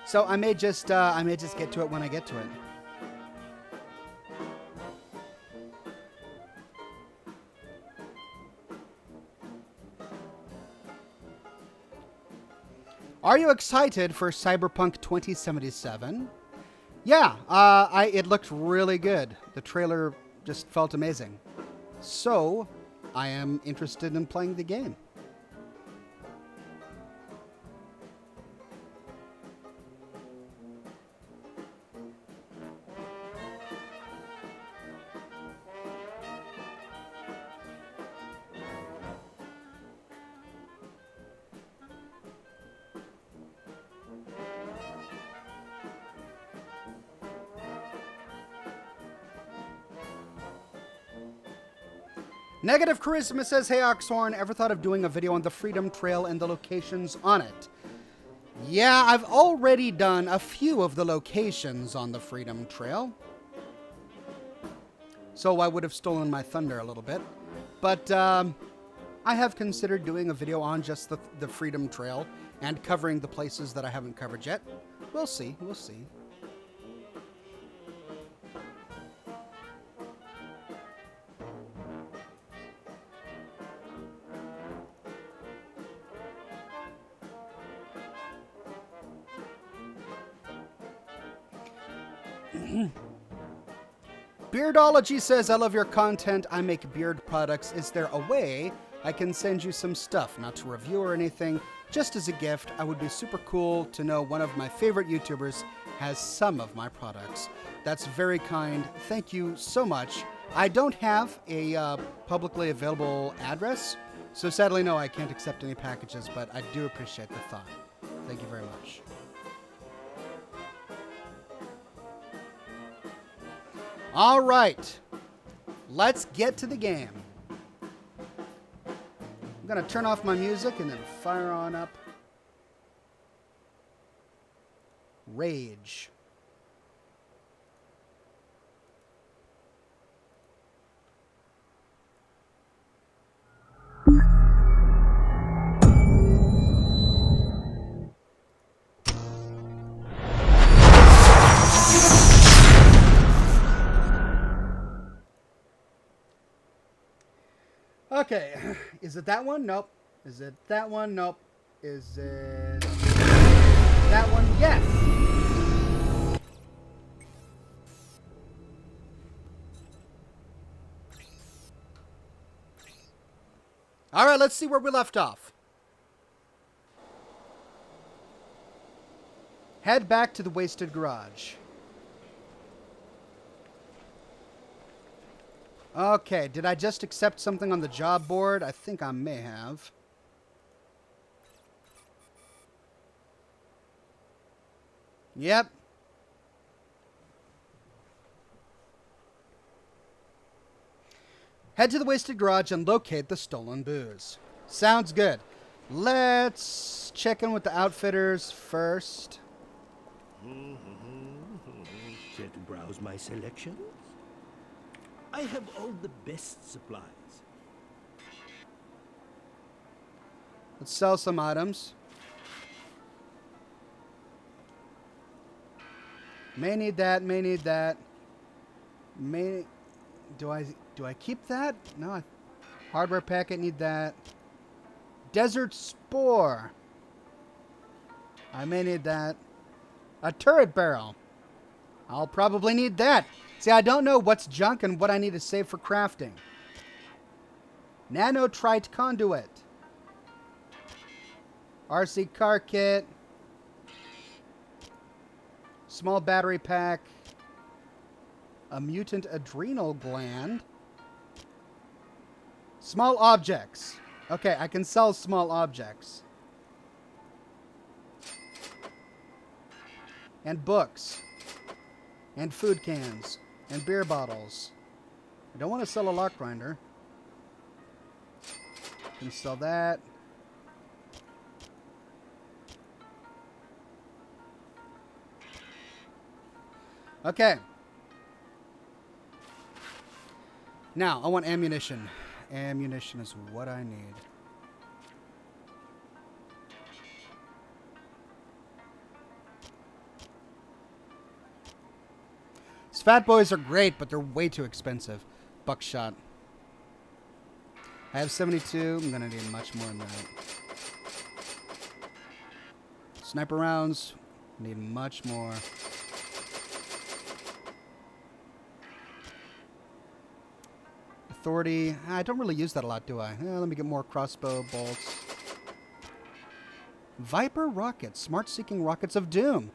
So I may just get to it when I get to it. Are you excited for Cyberpunk 2077? Yeah, it looked really good. The trailer just felt amazing. So, I am interested in playing the game. Negative Charisma says, hey Oxhorn, ever thought of doing a video on the Freedom Trail and the locations on it? Yeah, I've already done a few of the locations on the Freedom Trail. So I would have stolen my thunder a little bit. But I have considered doing a video on just the Freedom Trail and covering the places that I haven't covered yet. We'll see, we'll see. Beardology says, I love your content. I make beard products. Is there a way I can send you some stuff? Not to review or anything, just as a gift. I would be super cool to know one of my favorite YouTubers has some of my products. That's very kind. Thank you so much. I don't have a publicly available address, so sadly, no, I can't accept any packages, but I do appreciate the thought. Thank you very much. All right, let's get to the game. I'm going to turn off my music and then fire on up Rage. Okay. Is it that one? Nope. Is it that one? Nope. Is it that one? Yes. All right, let's see where we left off. Head back to the wasted garage. Okay, did I just accept something on the job board? I think I may have. Yep. Head to the wasted garage and locate the stolen booze. Sounds good. Let's check in with the outfitters first. Care to browse my selections? I have all the best supplies. Let's sell some items. May need that, may need that. May... Do I keep that? No. Hardware packet, need that. Desert Spore. I may need that. A turret barrel. I'll probably need that. See, I don't know what's junk and what I need to save for crafting. Nanotrite conduit. RC car kit. Small battery pack. A mutant adrenal gland. Small objects. Okay, I can sell small objects. And books. And food cans. And beer bottles. I don't want to sell a lock grinder. Can sell that. Okay. Now, I want ammunition. Ammunition is what I need. These fat boys are great, but they're way too expensive. Buckshot. I have 72. I'm going to need much more than that. Sniper rounds. Need much more. Authority. I don't really use that a lot, do I? Let me get more crossbow bolts. Viper rockets. Smart-seeking rockets of doom.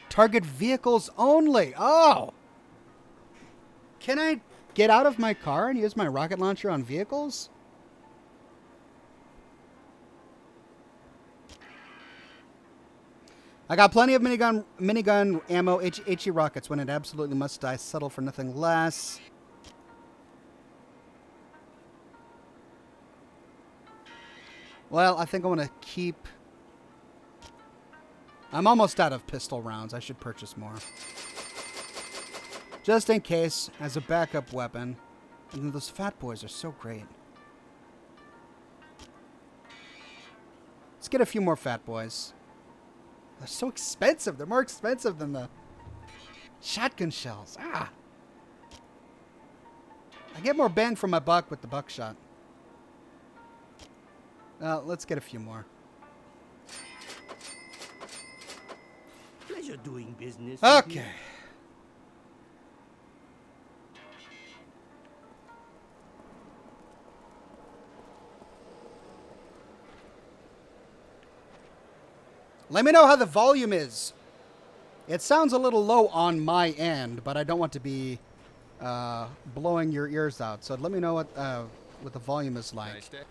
Target vehicles only. Oh! Can I get out of my car and use my rocket launcher on vehicles? I got plenty of minigun ammo. HE rockets. When it absolutely must die, settle for nothing less. Well, I think I want to keep... I'm almost out of pistol rounds. I should purchase more. Just in case, as a backup weapon. And those fat boys are so great. Let's get a few more fat boys. They're so expensive. They're more expensive than the shotgun shells. Ah! I get more bang for my buck with the buckshot. Let's get a few more. Pleasure doing business. Okay. Let me know how the volume is. It sounds a little low on my end, but I don't want to be blowing your ears out. So let me know what the volume is like. Nice day.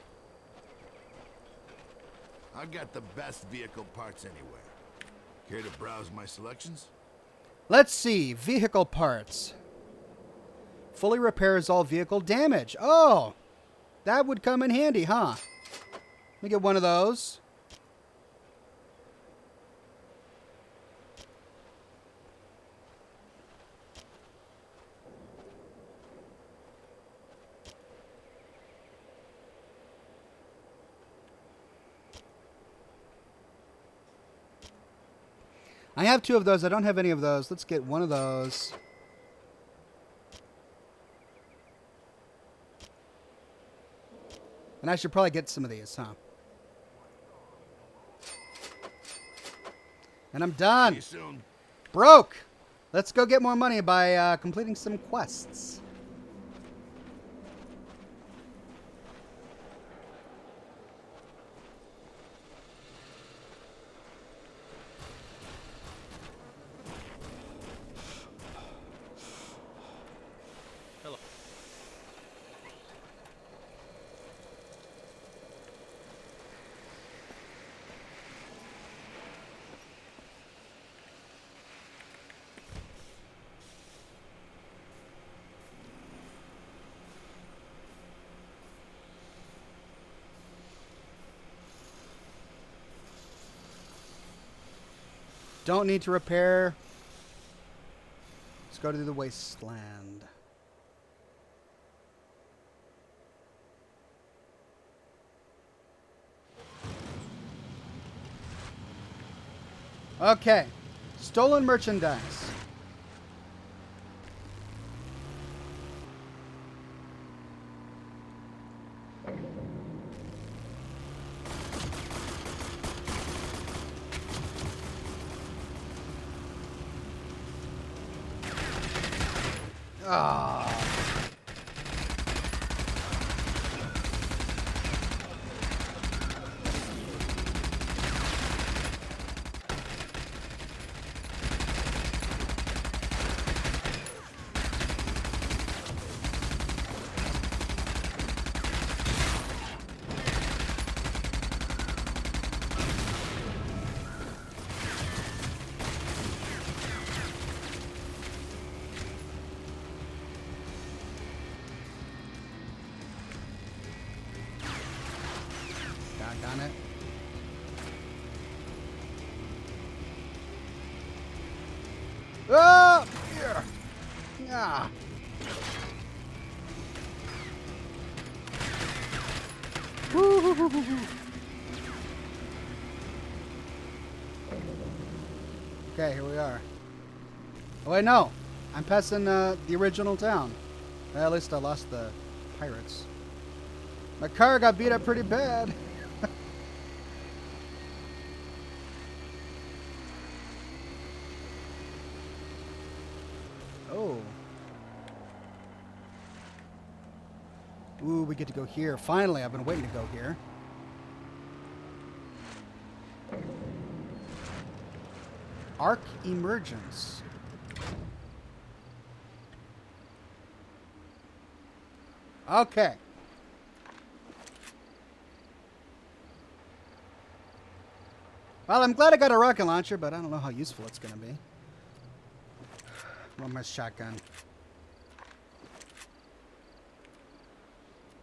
I got the best vehicle parts anywhere. Care to browse my selections? Let's see. Vehicle parts. Fully repairs all vehicle damage. Oh, that would come in handy, huh? Let me get one of those. I have two of those. I don't have any of those. Let's get one of those. And I should probably get some of these, huh? And I'm See done. you soon. Broke. Let's go get more money by completing some quests. Don't need to repair. Let's go to the wasteland. Okay. Stolen merchandise. Ah. Doggone it. Oh! Yeah. Yeah. Woo-hoo-hoo-hoo-hoo. Okay, here we are. Oh wait, no. I'm passing the original town. Well, at least I lost the pirates. My car got beat up pretty bad. Oh. Ooh, we get to go here. Finally, I've been waiting to go here. Arc Emergence. Okay. Well, I'm glad I got a rocket launcher, but I don't know how useful it's going to be. Want my shotgun.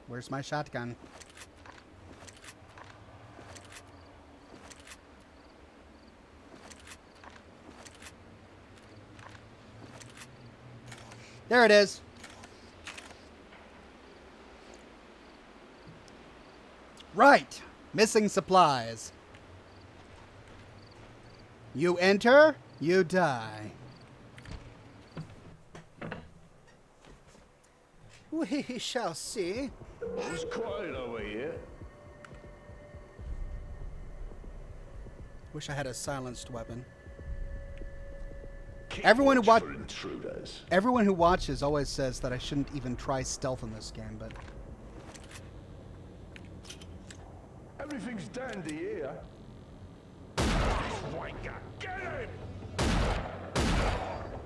Where's my shotgun? There it is. Right. Missing supplies. You enter, you die. We shall see. It's quiet over here. Wish I had a silenced weapon. Keep Everyone who watch wa- for intruders. Everyone who watches always says that I shouldn't even try stealth in this game, but Everything's dandy here. This wanker, get him!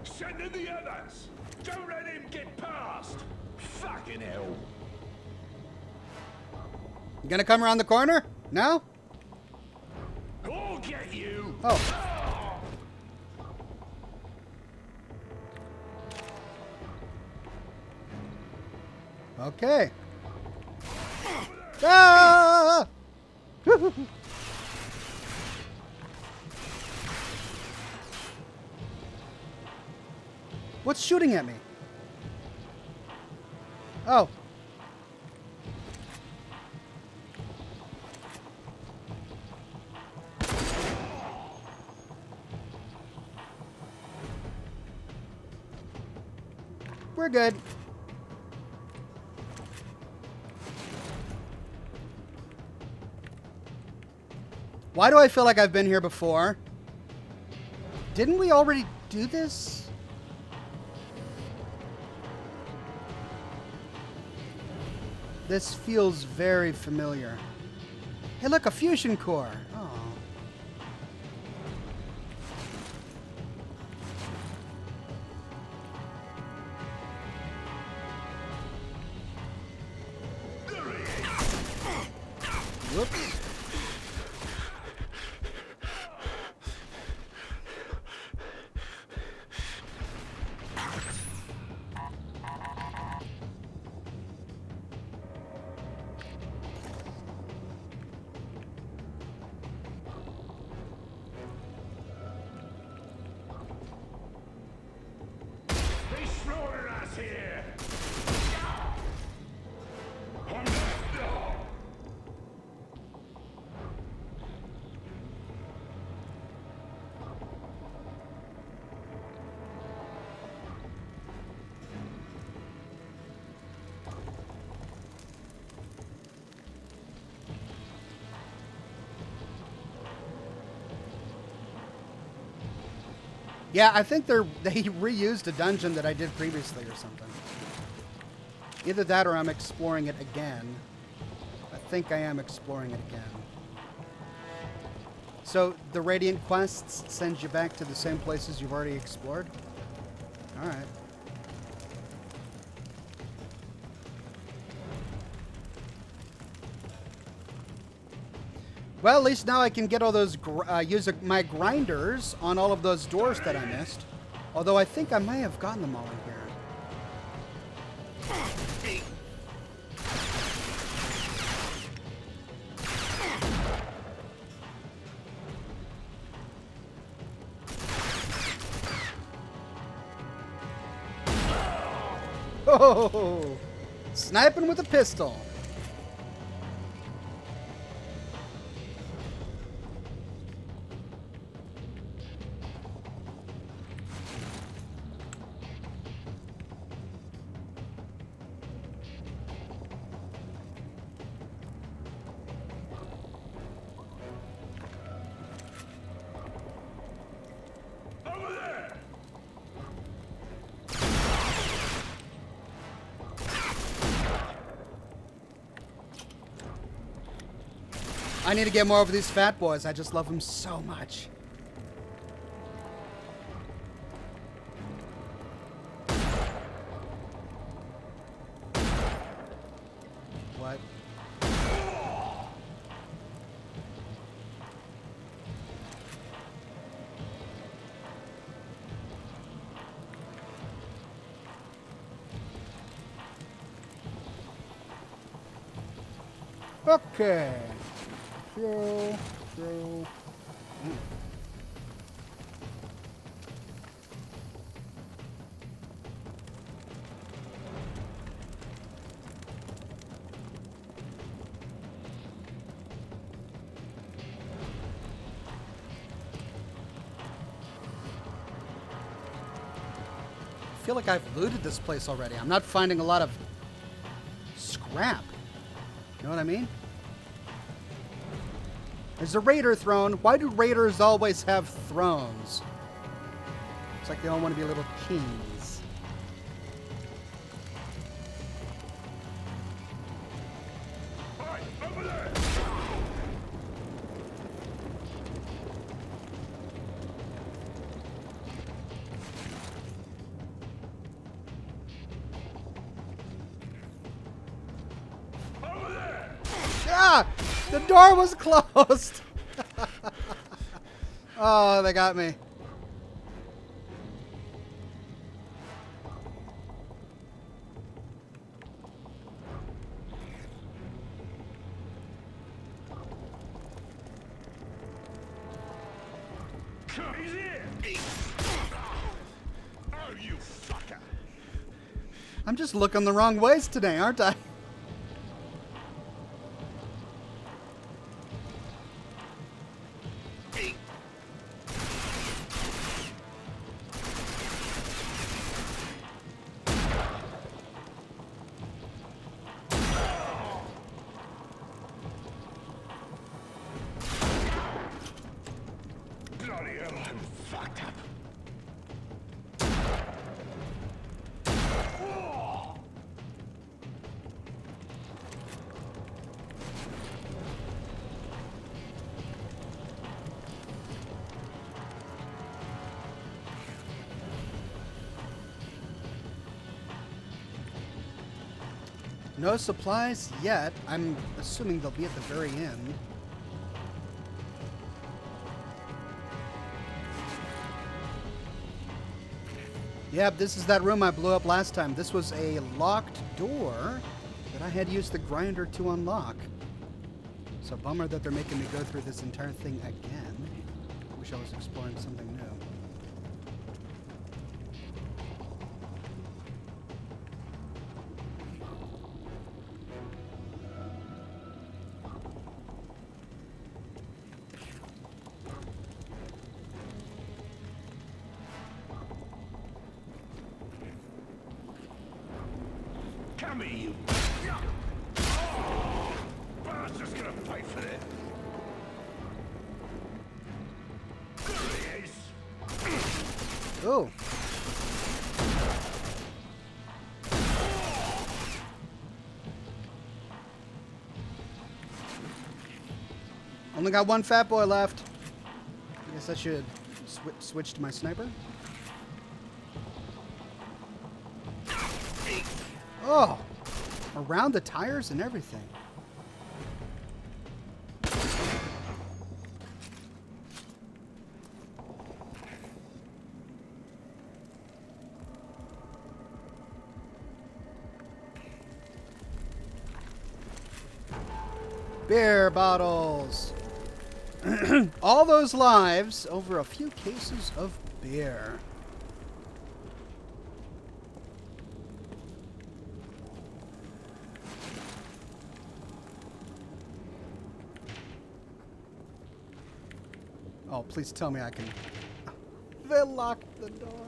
Send in the others! Don't let him get past! Fucking hell! you gonna come around the corner? No? I'll get you! Oh. Okay. Ah! What's shooting at me? Oh. We're good. Why do I feel like I've been here before? Didn't we already do this? This feels very familiar. Hey, look, a fusion core. Oh. Whoops. They slaughtered us here! Yeah, I think they reused a dungeon that I did previously or something. Either that or I'm exploring it again. I think I am exploring it again. So the Radiant quests sends you back to the same places you've already explored? Alright. Well, at least now I can get all those, use my grinders on all of those doors that I missed. Although I think I may have gotten them all in here. Oh, sniping with a pistol. I need to get more of these fat boys. I just love them so much. What? Okay. Throw. I feel like I've looted this place already. I'm not finding a lot of scrap. You know what I mean? There's a raider throne. Why do raiders always have thrones? It's like they all want to be little kings. Over there! Over there! Ah! The door was closed! Oh, they got me. He's here! Oh, you fucker! I'm just looking the wrong ways today, aren't I? fucked up. No supplies yet. I'm assuming they'll be at the very end. Yep, this is that room I blew up last time. This was a locked door that I had used the grinder to unlock. So bummer that they're making me go through this entire thing again. Wish I was exploring something new. Come here, you. Oh, bastard's gonna pay for that. There he is. Oh. Only got one fat boy left. I guess I should switch to my sniper. Oh, around the tires and everything. Beer bottles. All those lives over a few cases of beer. Oh, please tell me I can... They locked the door.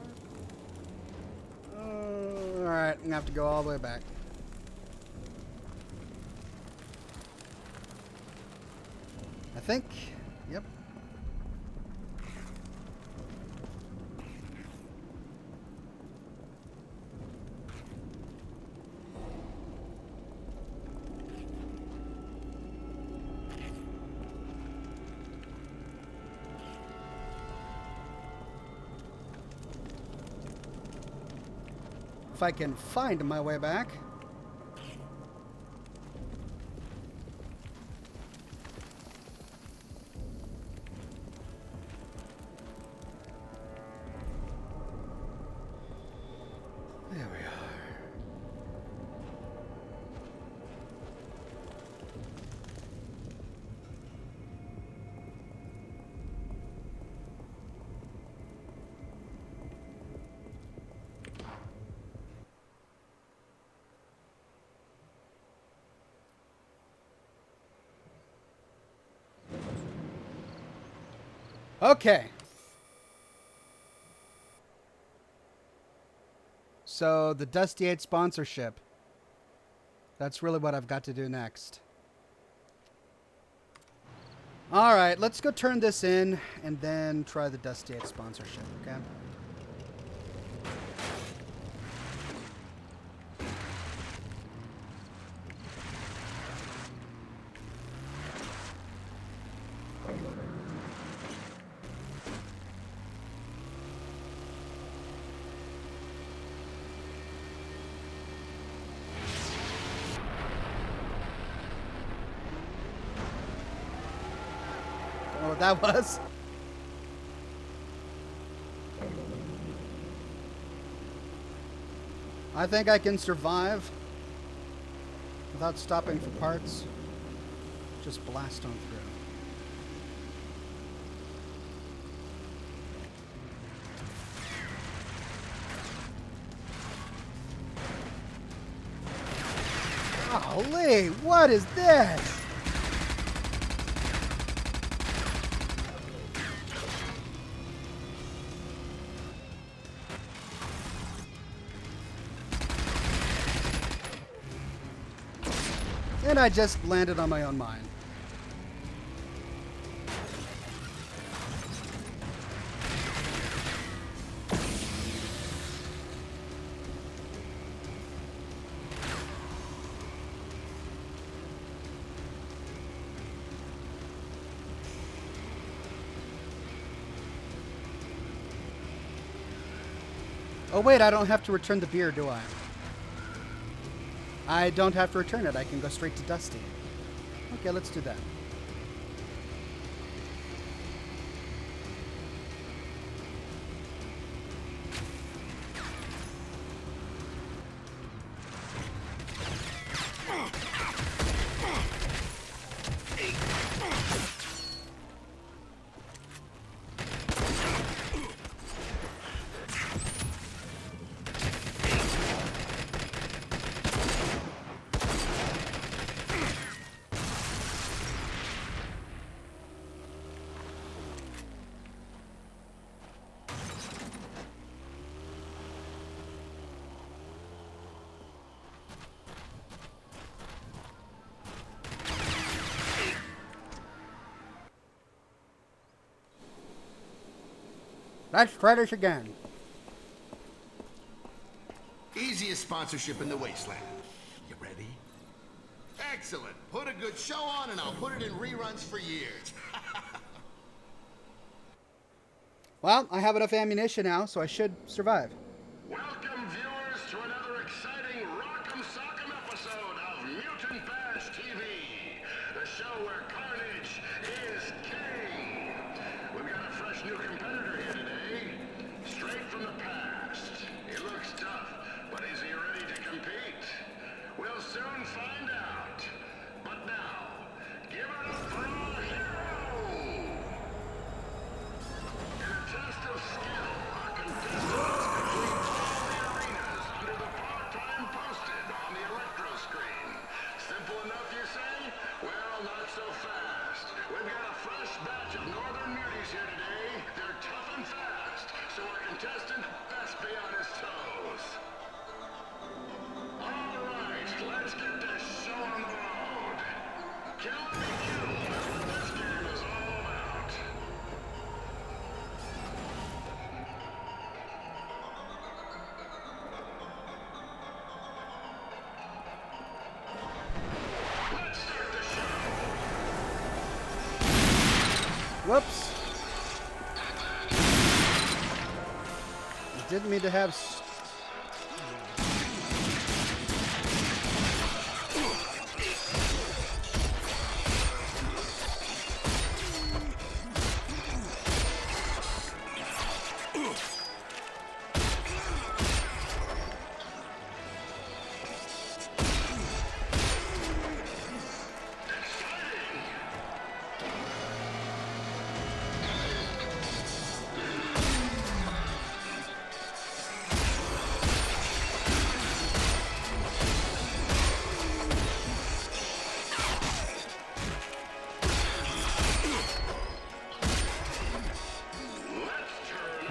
Alright, I'm gonna have to go all the way back. I think... Yep. If I can find my way back. There we are. Okay. So, the Dusty 8 sponsorship. That's really what I've got to do next. Alright, let's go turn this in and then try the Dusty 8 sponsorship, okay? Don't know what that was. I think I can survive without stopping for parts. Just blast on through. Holy, what is this? And I just landed on my own mine. Oh wait, I don't have to return the beer, do I? I don't have to return it. I can go straight to Dusty. Okay, let's do that. Let's try this again. Easiest sponsorship in the wasteland. You ready? Excellent. Put a good show on and I'll put it in reruns for years. Well, I have enough ammunition now, so I should survive. Welcome, viewers, to another exciting Rock'em Sock'em episode of Mutant Bash TV, the show where carnage is king. We've got a fresh new competitor here today, straight from the past. He looks tough, but is he ready to compete? We'll soon find out. But now, give it up for our hero! In a test of skill, our contestants complete all the arenas under the part-time posted on the electro screen. Simple enough, you say? Well, not so fast. We've got a fresh batch of northern muties here today. They're tough and fast, so our contestant best be on his toes. All right, let's get this show on the road. Kill and be killed is what this game is all about. Let's start the show. Whoops. I didn't mean to have...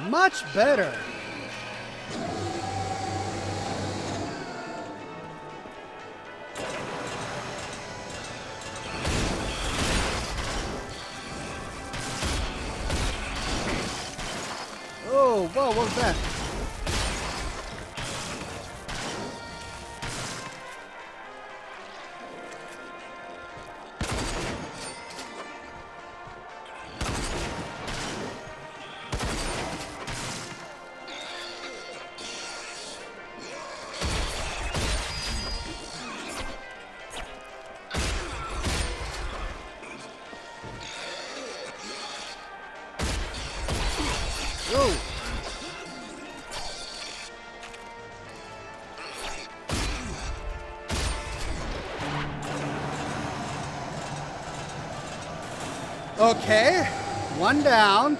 Much better. Oh, whoa, what was that? Oh. Okay, one down.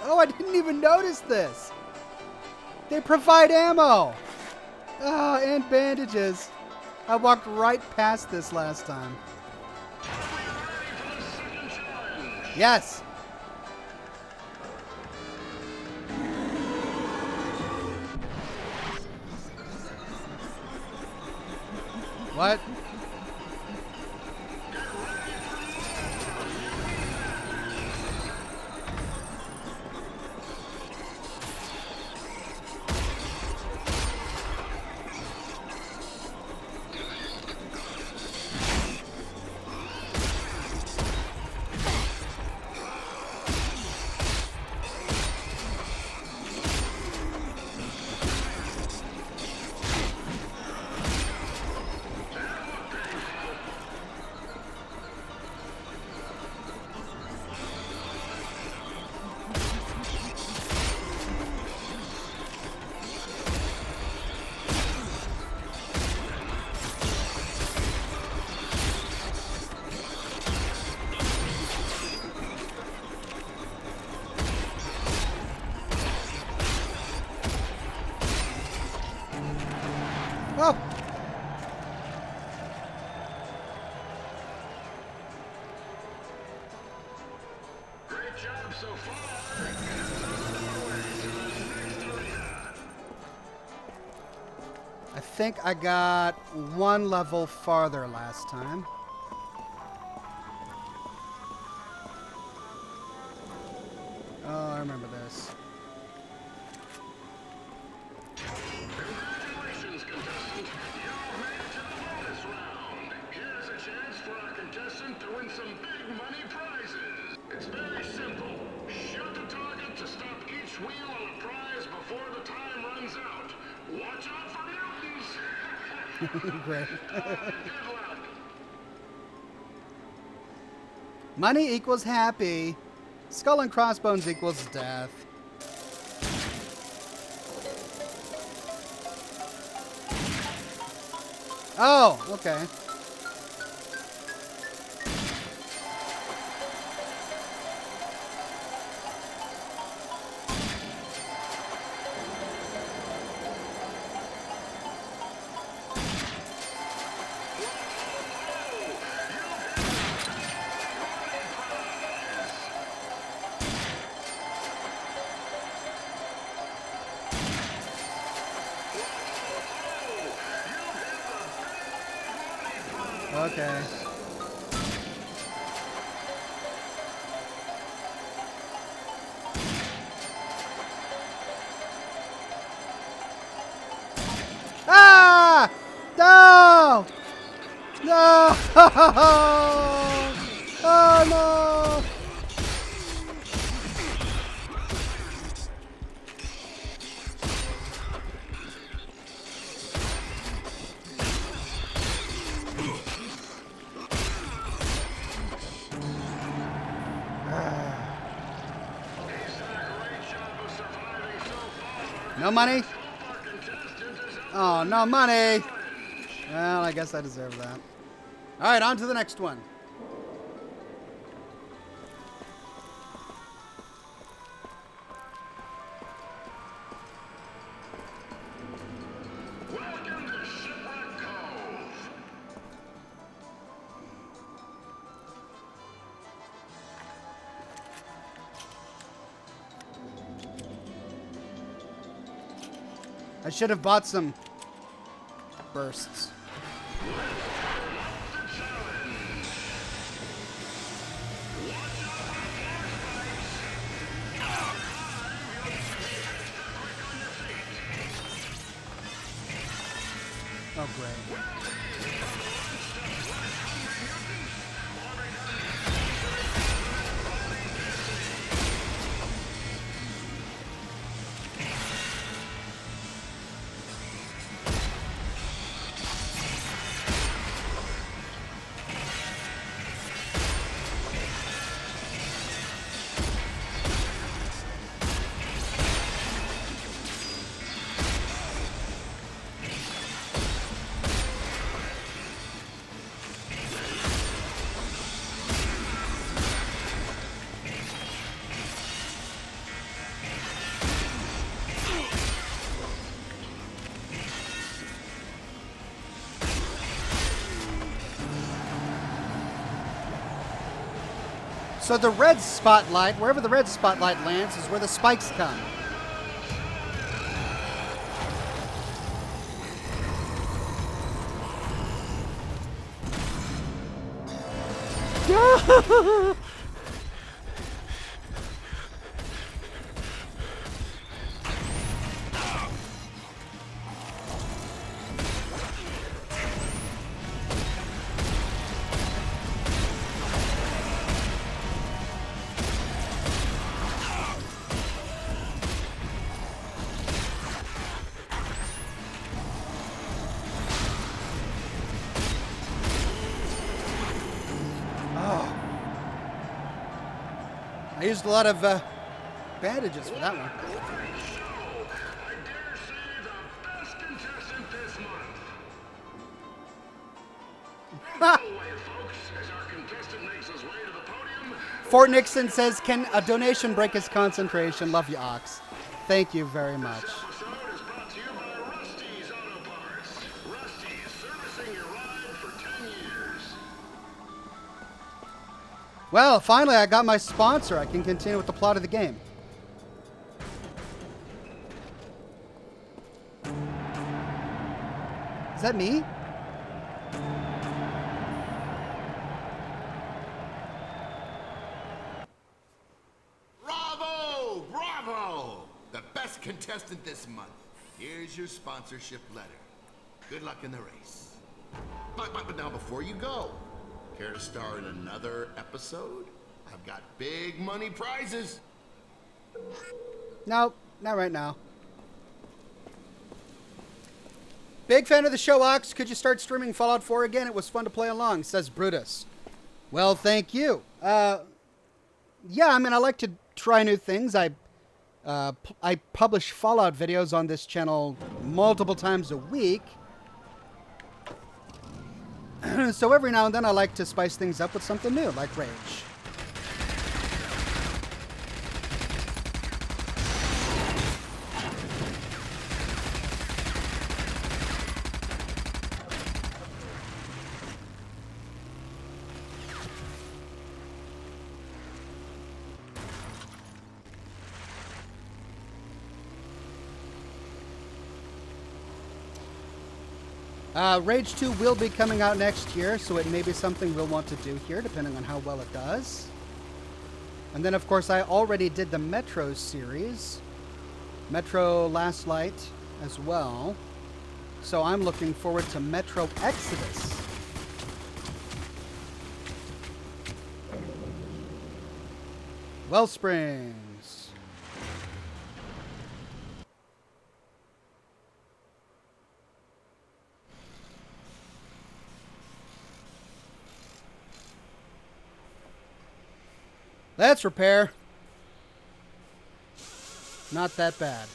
Oh, I didn't even notice this. They provide ammo. Oh, and bandages. I walked right past this last time. Yes. What? Oh! Great job so far. This is on the way to the next arena. I think I got one level farther last time. Oh, I remember this. Congratulations, contestant. You've made it to the bonus round. Here's a chance for our contestant to win some big money prizes. It's very simple. Shoot the target to stop each wheel on a prize before the time runs out. Watch out for mutants. Great. Good luck. Money equals happy. Skull and crossbones equals death. Oh, okay. Okay. Ah! No! No! Oh no! No money? Oh, no money. Well, I guess I deserve that. All right, on to the next one. Welcome to Shipwreck Cove. I should have bought some bursts. Oh, great. So the red spotlight, wherever the red spotlight lands, is where the spikes come. I used a lot of bandages for that one. Great show! I dare say the best contestant this month. Away, folks, as our contestant makes his way to the podium. Fort Nixon says, can a donation break his concentration? Love you, Ox. Thank you very much. This episode is brought to you by Rusty's Auto Parts. Well, finally I got my sponsor. I can continue with the plot of the game. Is that me? Bravo! Bravo! The best contestant this month. Here's your sponsorship letter. Good luck in the race. But now before you go, care to star in another episode? I've got big money prizes. No, not right now. Big fan of the show, Ox. Could you start streaming Fallout 4 again? It was fun to play along, says Brutus. Well, thank you. Yeah, I mean, I like to try new things. I publish Fallout videos on this channel multiple times a week. So every now and then I like to spice things up with something new, like Rage. Rage 2 will be coming out next year, so it may be something we'll want to do here, depending on how well it does. And then, of course, I already did the Metro series. Metro Last Light as well. So I'm looking forward to Metro Exodus. Wellsprings. Let's repair. Not that bad.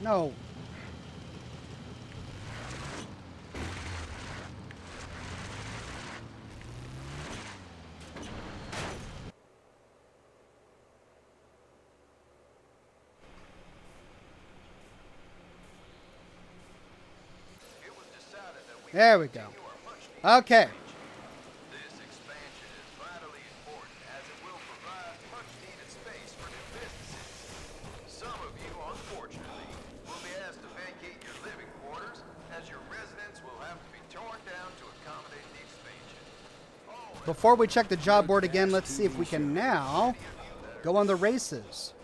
No. There we go. Okay. This expansion is vitally important as it will provide much needed space for new businesses. Some of you, unfortunately, will be asked to vacate your living quarters as your residence will have to be torn down to accommodate the expansion. Before we check the job board again, let's see if we can now go on the races.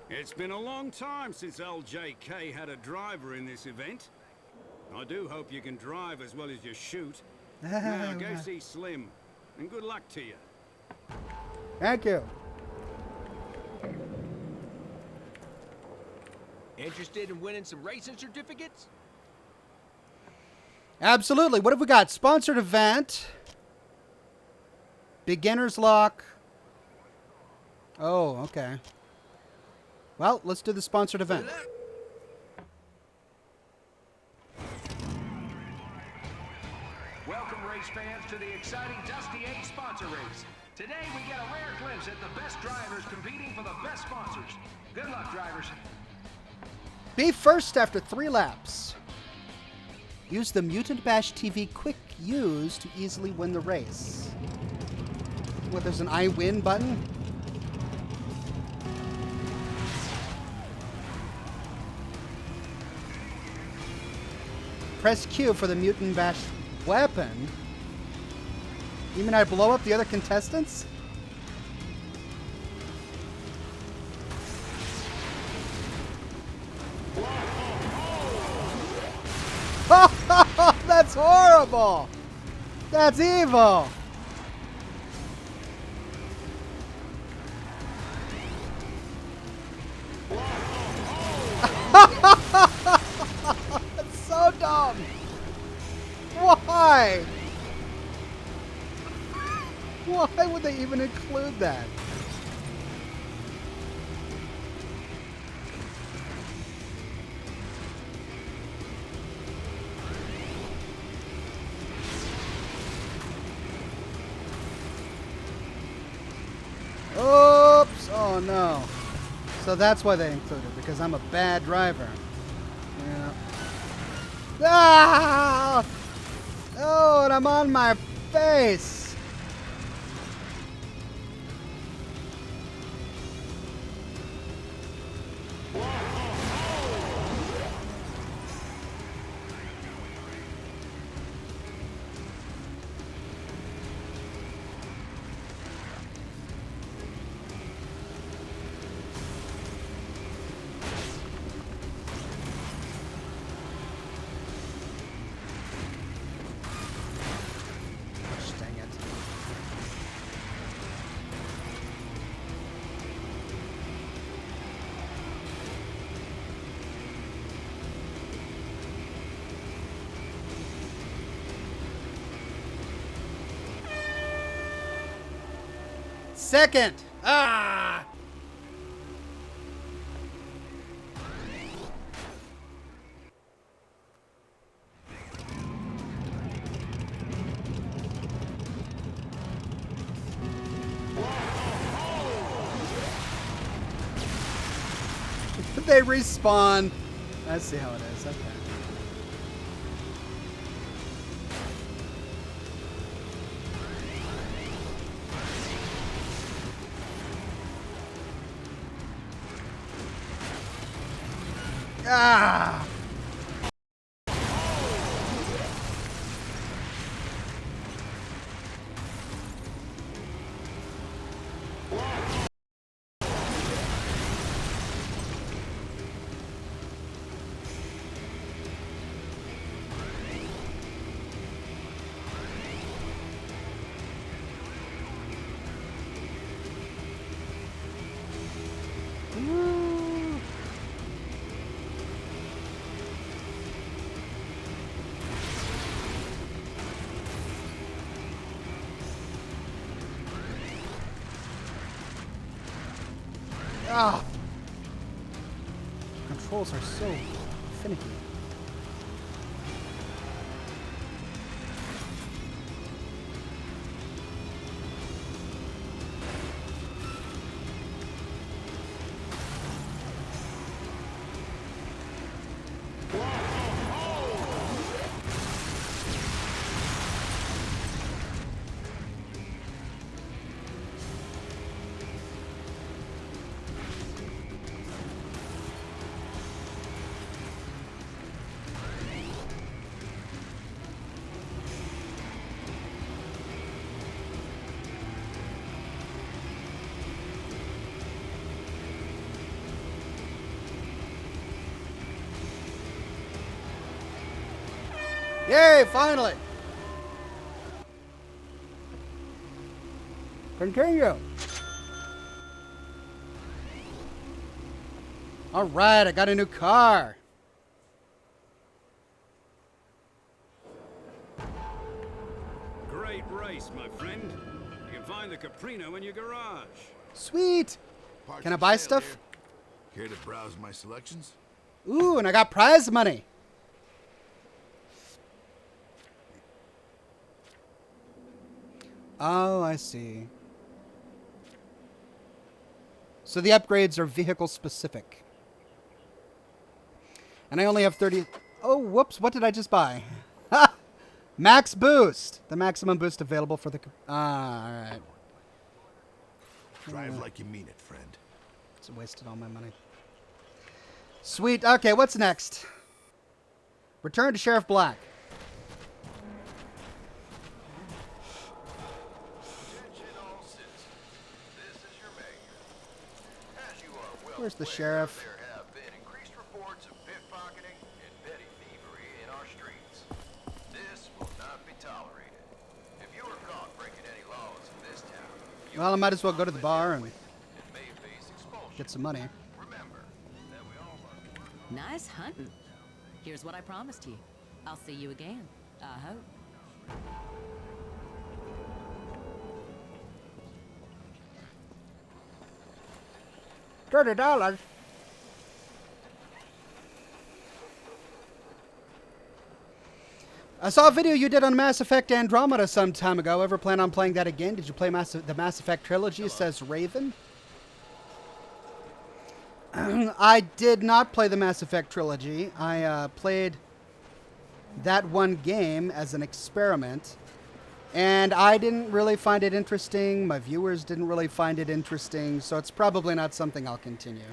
It's been a long time since LJK had a driver in this event. I do hope you can drive as well as you shoot. Now go see Slim, and good luck to you. Thank you. Interested in winning some racing certificates? Absolutely. What have we got? Sponsored event. Beginner's lock. Oh, okay. Well, let's do the sponsored event. Welcome, race fans, to the exciting Dusty 8 sponsor race. Today, we get a rare glimpse at the best drivers competing for the best sponsors. Good luck, drivers. Be first after 3 laps. Use the Mutant Bash TV Quick Use to easily win the race. What, there's an I win button? Press Q for the Mutant Bash weapon. You mean I blow up the other contestants? That's horrible! That's evil! That's so dumb! Why? Why would they even include that? Oops! Oh Oh no. So that's why they included, because I'm a bad driver. Yeah. Ah! Oh, and I'm on my face. Dang it. Second. Ah! They respawn. I see how it is. Okay. Ah! Ah! Controls are so finicky. Yay, finally! Continue. All right, I got a new car. Great race, my friend. You can find the Caprino in your garage. Sweet. Parts Can I for buy sale stuff? here. Care to browse my selections? Ooh, and I got prize money. Oh, I see. So the upgrades are vehicle specific. And I only have 30... Oh, whoops. What did I just buy? Ha! Max boost. The maximum boost available for the... Ah, all right. Drive like you mean it, friend. It's wasted all my money. Sweet. Okay, what's next? Return to Sheriff Black. Where's the sheriff? There have been increased reports of pickpocketing and petty thievery in our streets. This will not be tolerated. If you are caught breaking any laws in this town, Well, I might as well go to the bar and may face expulsion. get some money. Remember that we all must work. Nice hunting. Here's what I promised you. I'll see you again. I hope. $30. I saw a video you did on Mass Effect Andromeda some time ago. Ever plan on playing that again? Did you play the Mass Effect trilogy? Says Raven. I did not play the Mass Effect trilogy. I played that one game as an experiment, and I didn't really find it interesting. My viewers didn't really find it interesting, so it's probably not something I'll continue.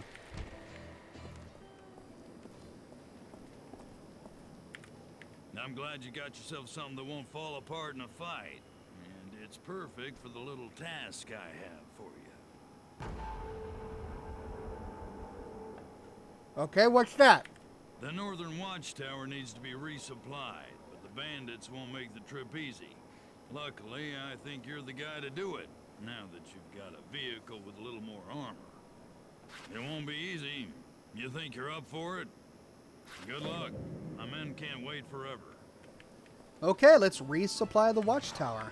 I'm glad you got yourself something that won't fall apart in a fight. And it's perfect for the little task I have for you. Okay, what's that? The northern Watchtower needs to be resupplied, but the bandits won't make the trip easy. Luckily, I think you're the guy to do it, now that you've got a vehicle with a little more armor. It won't be easy. You think you're up for it? Good luck. My men can't wait forever. Okay, let's resupply the Watchtower.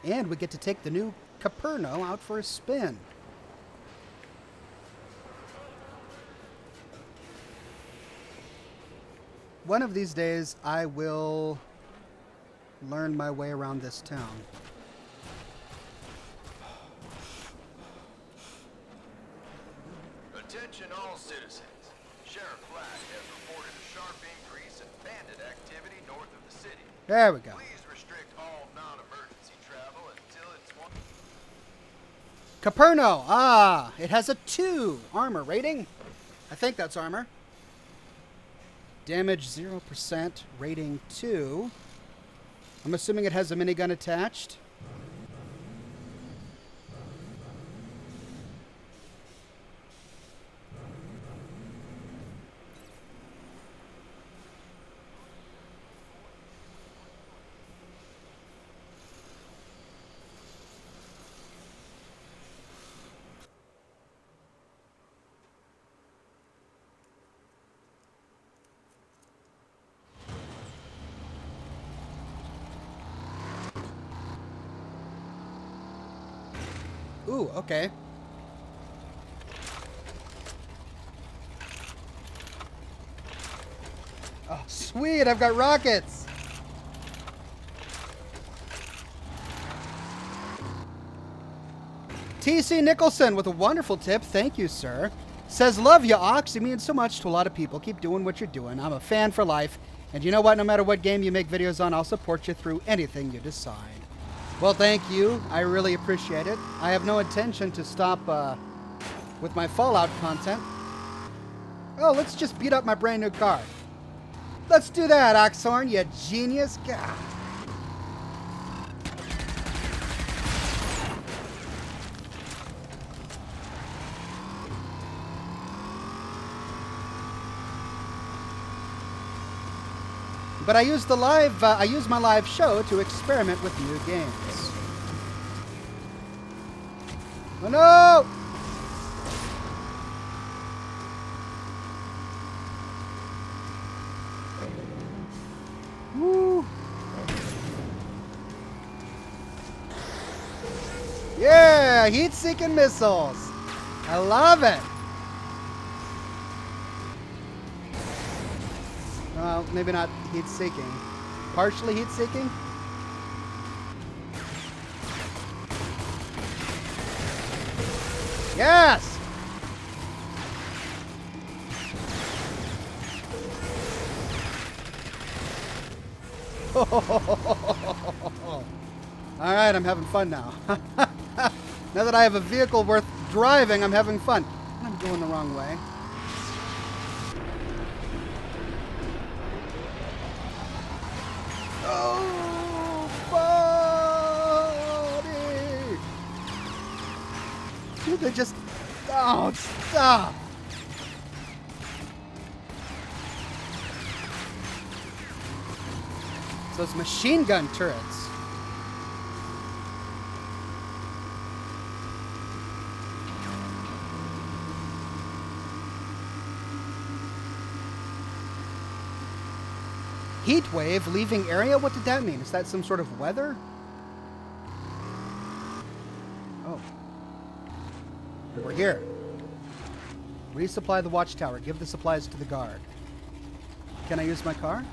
And we get to take the new Caperno out for a spin. One of these days, I will learn my way around this town. Attention all citizens. Sheriff Black has reported a sharp increase in bandit activity north of the city. There we go. Please restrict all non-emergency travel until it's one. Caperno! Ah, it has a 2 armor rating. I think that's armor. Damage 0%, rating 2. I'm assuming it has a minigun attached. Ooh, okay. Oh, sweet, I've got rockets. TC Nicholson with a wonderful tip. Thank you, sir. Says, love you, Ox. You mean so much to a lot of people. Keep doing what you're doing. I'm a fan for life. And you know what? No matter what game you make videos on, I'll support you through anything you decide. Well, thank you. I really appreciate it. I have no intention to stop with my Fallout content. Oh, let's just beat up my brand new car. Let's do that, Oxhorn, you genius. God. But I use my live show to experiment with new games. Oh no! Woo! Yeah, heat-seeking missiles. I love it. Well, maybe not heat-seeking. Partially heat-seeking? Yes! Alright, I'm having fun now. Now that I have a vehicle worth driving, I'm having fun. I'm going the wrong way. Oh, buddy! Dude, they just... Oh, stop! Those machine gun turrets. Heat wave leaving area? What did that mean? Is that some sort of weather? Oh. We're here. Resupply the Watchtower. Give the supplies to the guard. Can I use my car?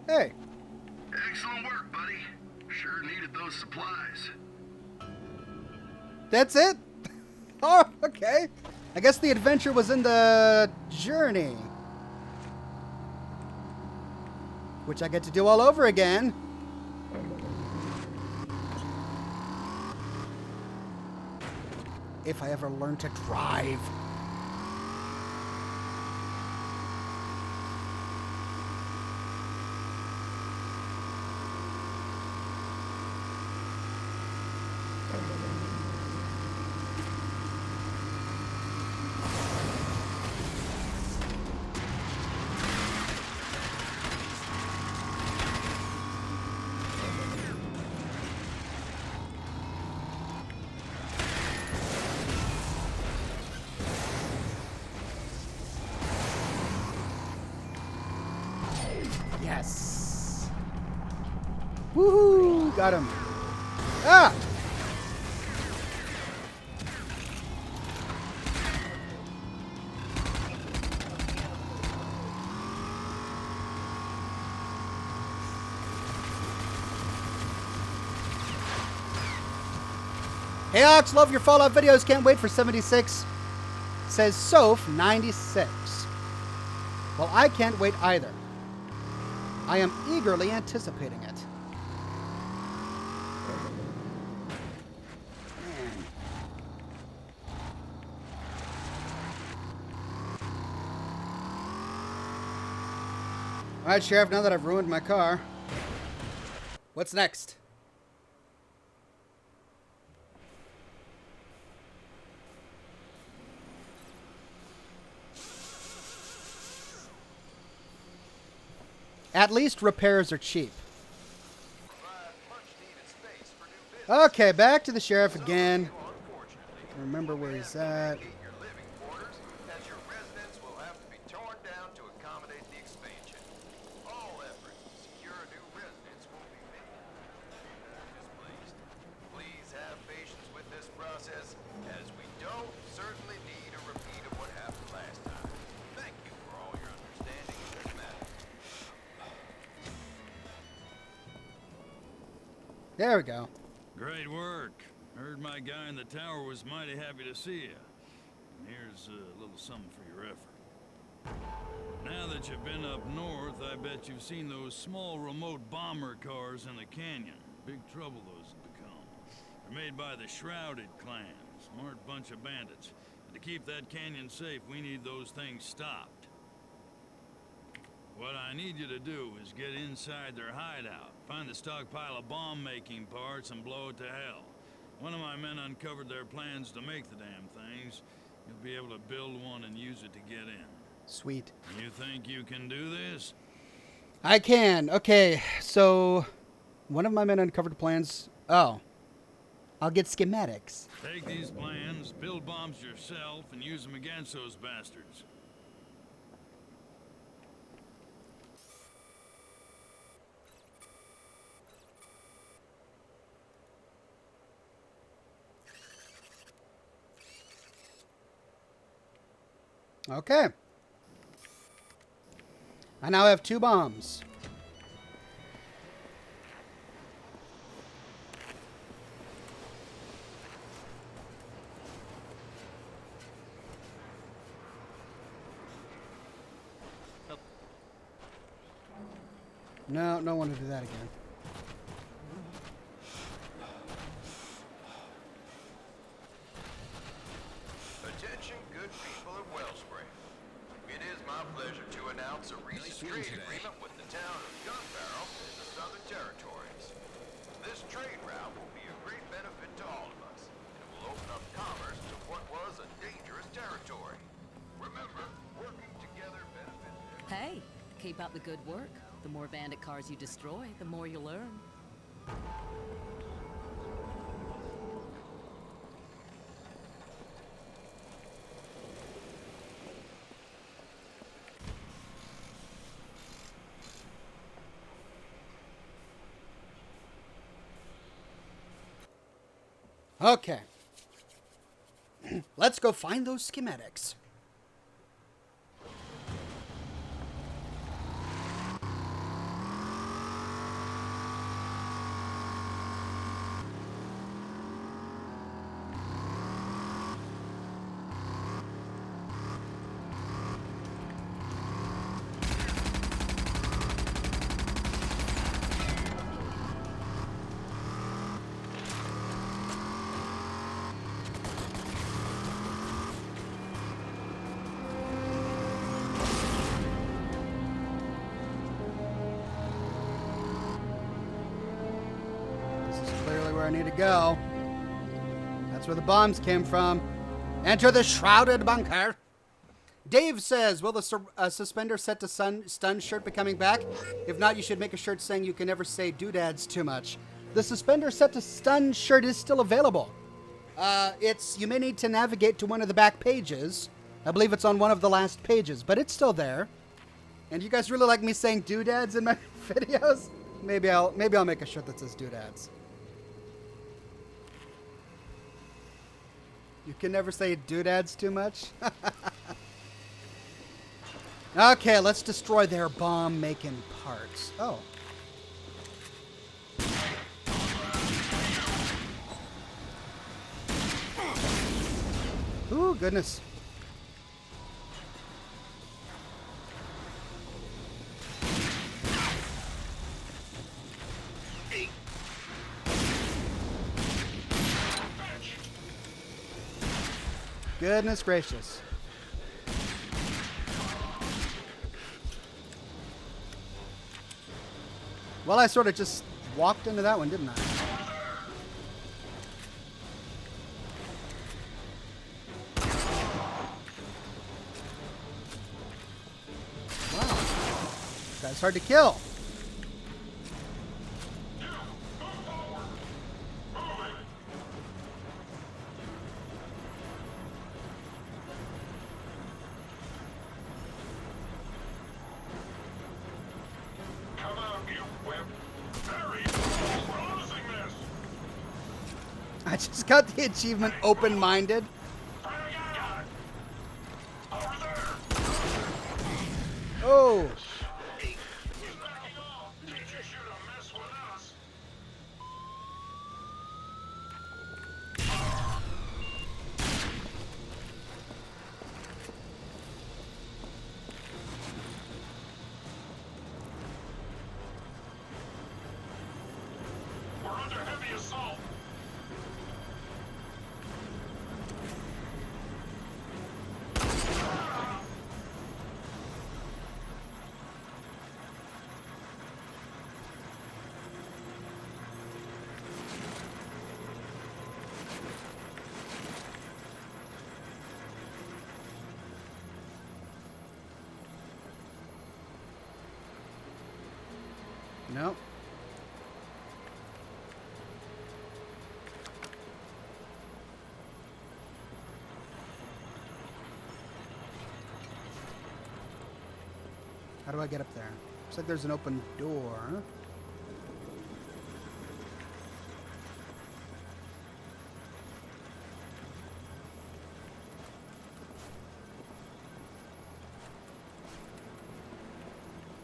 Hey. Excellent work, buddy. Sure needed those supplies. That's it? Oh, okay. I guess the adventure was in the journey. Which I get to do all over again. If I ever learn to drive. Yes. Woohoo! Got him. Ah! Hey Ox, love your Fallout videos. Can't wait for 76. Says Soph 96. Well, I can't wait either. I am eagerly anticipating it. Man. All right, Sheriff, now that I've ruined my car, what's next? At least repairs are cheap. Okay, back to the sheriff again. Remember where he's at. Please have patience with this process, as we don't certainly need a repeat of what happened last time. Thank you for all your understanding in this matter. There we go. Great work. Heard my guy in the tower was mighty happy to see you. And here's a little something for your effort. Now that you've been up north, I bet you've seen those small remote bomber cars in the canyon. Big trouble those have become. They're made by the Shrouded clan. Smart bunch of bandits. And to keep that canyon safe, we need those things stopped. What I need you to do is get inside their hideout, find the stockpile of bomb-making parts, and blow it to hell. One of my men uncovered their plans to make the damn things. You'll be able to build one and use it to get in. Sweet. You think you can do this? I can. Okay, so one of my men uncovered plans. Oh. I'll get schematics. Take these plans, build bombs yourself, and use them against those bastards. Okay. I now have 2 bombs. No, don't want to do that again. Attention, good people of Wellspring. It is my pleasure to announce a recent trade agreement with the town of Gunbarrel in the Southern Territories. This trade route will be a great benefit to all of us, and will open up commerce to what was a dangerous territory. Remember, working together benefits everyone. Hey, keep up the good work. The more bandit cars you destroy, the more you'll earn. Okay. Let's go find those schematics. I need to go. That's where the bombs came from. Enter the shrouded bunker. Dave says, will the suspender set to stun shirt be coming back? If not, you should make a shirt saying you can never say doodads too much. The suspender set to stun shirt is still available. You may need to navigate to one of the back pages. I believe it's on one of the last pages, but it's still there. And you guys really like me saying doodads in my videos? Maybe I'll make a shirt that says doodads. You can never say doodads too much. Okay, let's destroy their bomb-making parts. Oh. Ooh, goodness. Goodness gracious. Well, I sort of just walked into that one, didn't I? Wow. This guy's hard to kill. I just got the achievement open-minded. Oh. Nope. How do I get up there? Looks like there's an open door.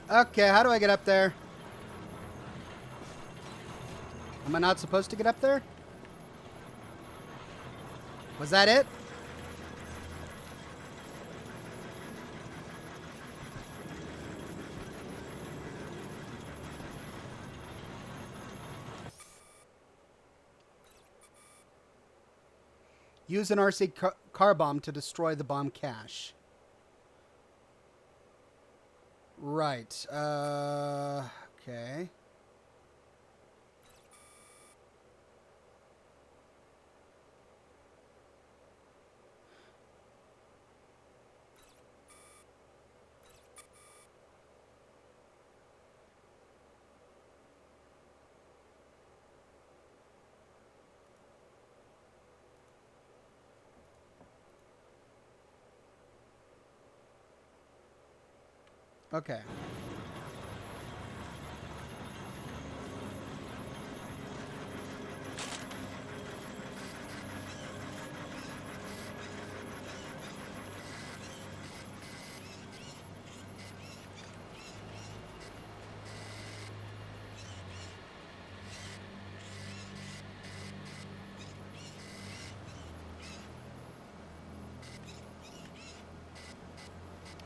Okay, how do I get up there? Am I not supposed to get up there? Was that it? Use an RC car bomb to destroy the bomb cache. Right. Okay. Okay.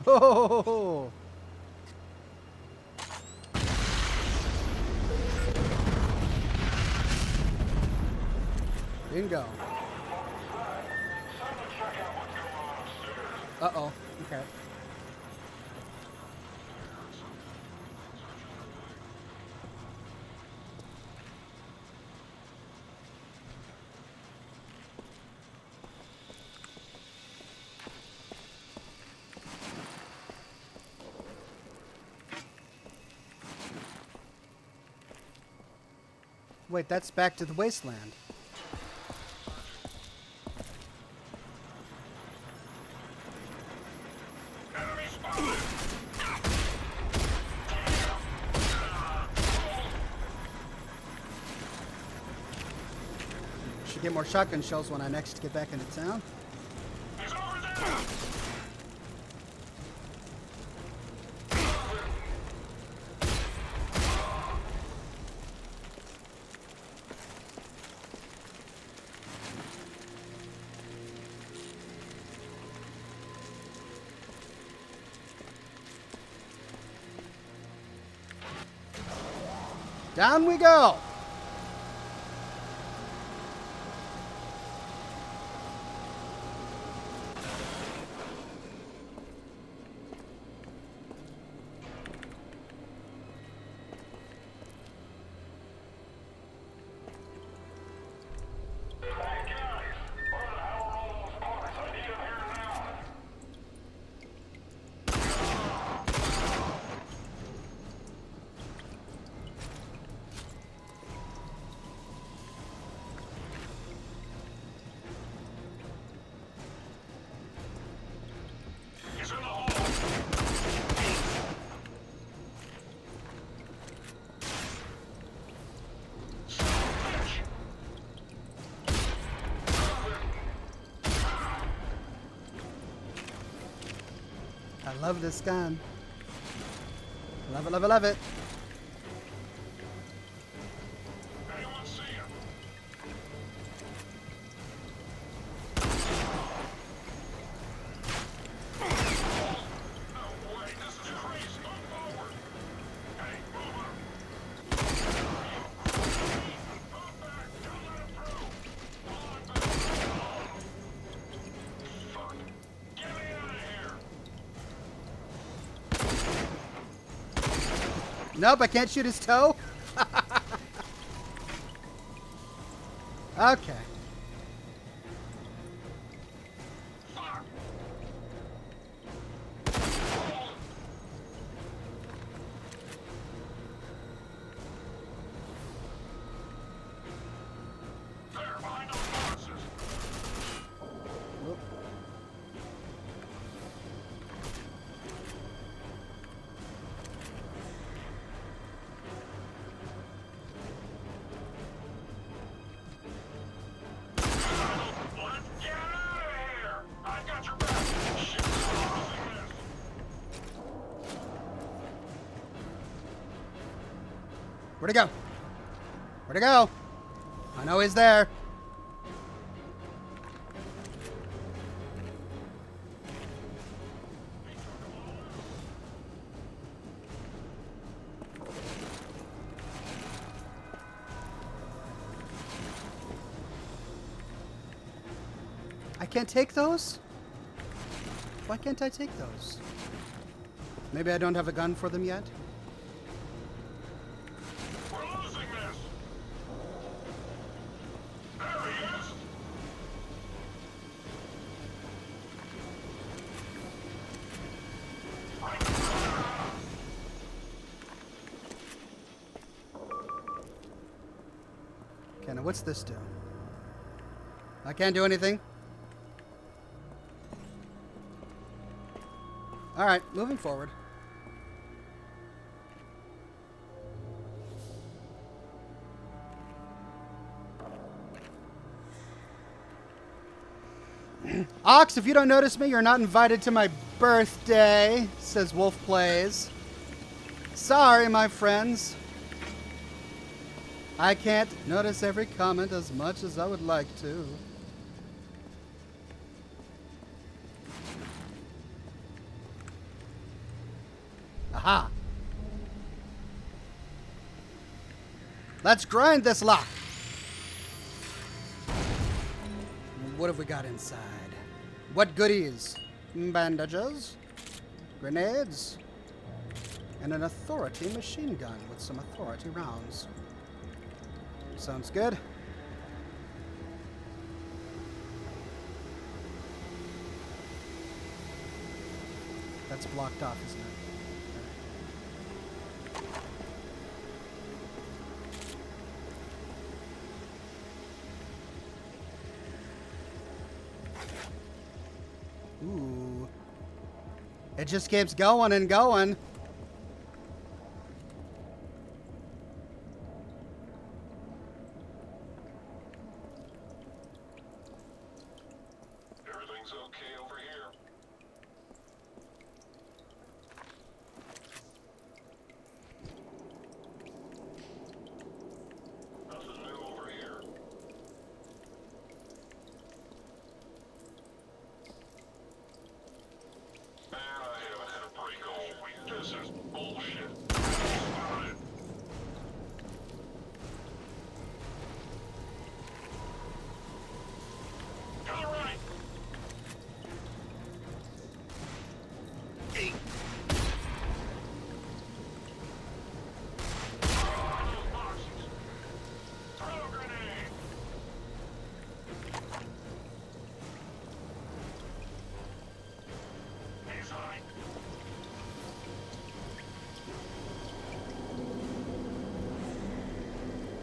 Oh! Bingo. Uh-oh. Okay. Wait, that's back to the wasteland. Should get more shotgun shells when I next get back into town. Down we go! I love this gun. Love it, love it, love it. Anyone see him? No way, this is crazy. Move forward. Hey, move up. Move back. Don't let him through. Pull on back. Fuck. Get me out of here. Nope, I can't shoot his toe. Okay. There, behind those boxes. Whoop. Let's get out of here. I got your back. Shit, I'm losing this. Where'd he go? Where'd he go? I know he's there. I can't take those? Why can't I take those? Maybe I don't have a gun for them yet? We're losing this. There he is. Okay, now what's this do? I can't do anything. Alright, moving forward. Ox, if you don't notice me, you're not invited to my birthday, says Wolf Plays. Sorry, my friends. I can't notice every comment as much as I would like to. Aha! Let's grind this lock! What have we got inside? What goodies? Bandages, grenades, and an authority machine gun with some authority rounds. Sounds good. That's blocked off, isn't it? It just keeps going and going. Everything's okay over here. Nothing new over here. Man, I haven't had a break all week. This is bullshit. Stop it. To the right. Those boxes. Throw a grenade. He's high.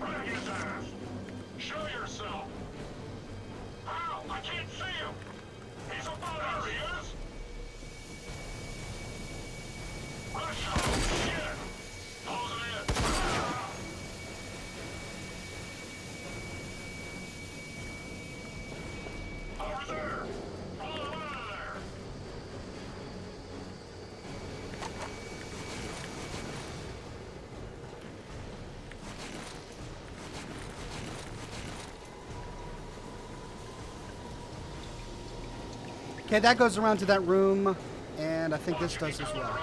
Break his ass. Show yourself. Ow! I can't see him. He's above us. There he is. Rush him. Shit. Closing in. Ah! Over there. Pull him out of there. Okay, that goes around to that room, and I think this does as well.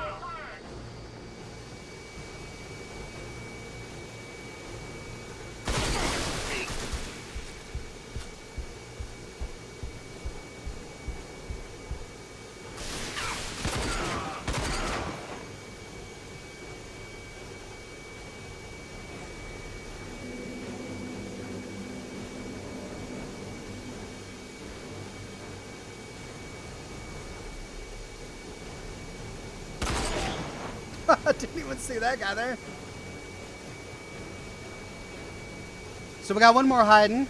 Didn't even see that guy there. So we got one more hiding.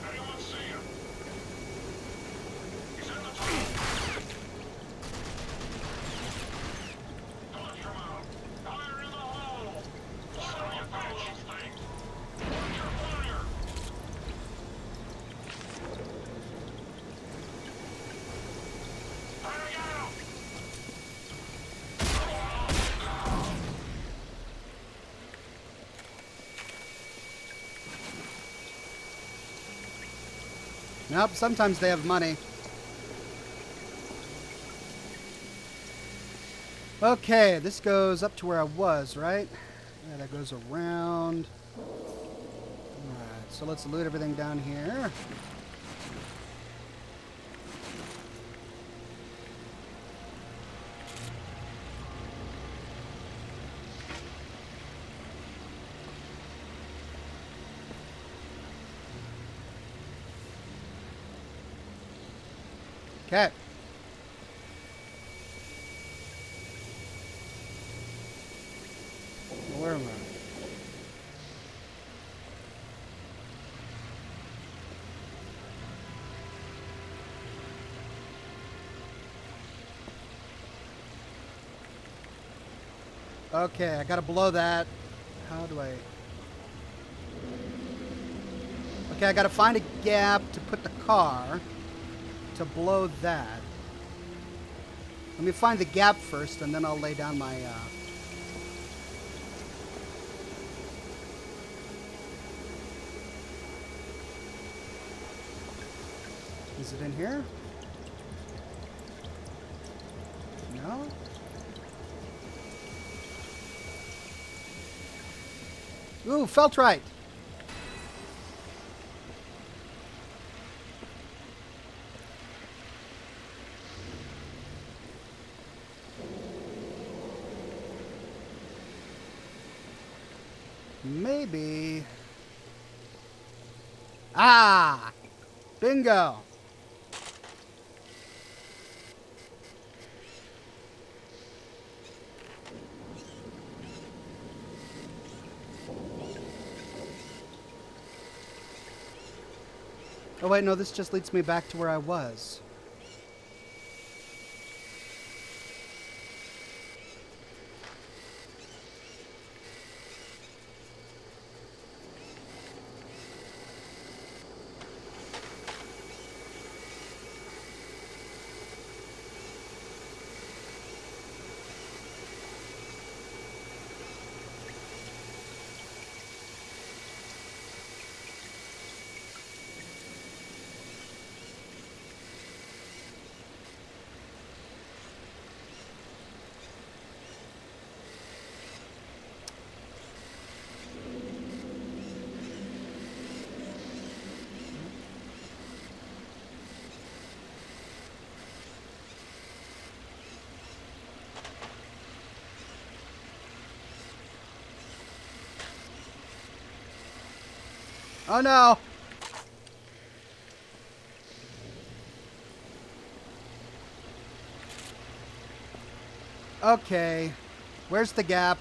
Anyone see him? He's in the tunnel. Punch him out. Fire in the hole. Son of a bitch. Thing. Watch your fire. Frag out. Nope, sometimes they have money. Okay, this goes up to where I was, right? Yeah, that goes around. Alright, so let's loot everything down here. Okay. Where am I? Okay, I gotta blow that. How do I... Okay, I gotta find a gap to put the car to blow that. Let me find the gap first, and then I'll lay down my... Is it in here? No? Ooh, felt right. Maybe. Ah! Bingo! Oh wait, no, this just leads me back to where I was. Oh no! Okay. Where's the gap?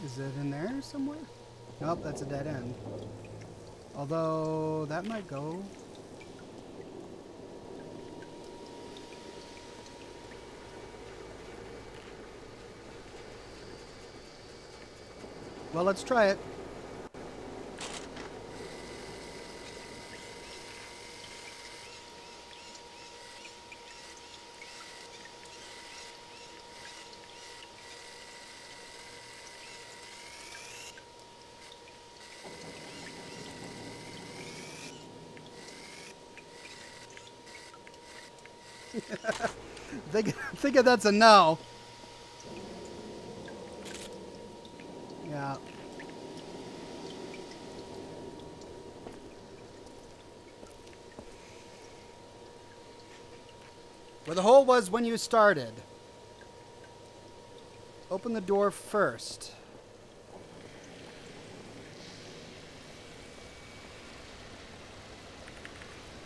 Is it in there somewhere? Nope, that's a dead end. Although, that might go. Well, let's try it. think that's a no. Yeah. Where the hole was when you started. Open the door first.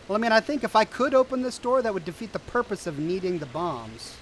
Well, I mean, I think if I could open this door, that would defeat the purpose of needing the bombs.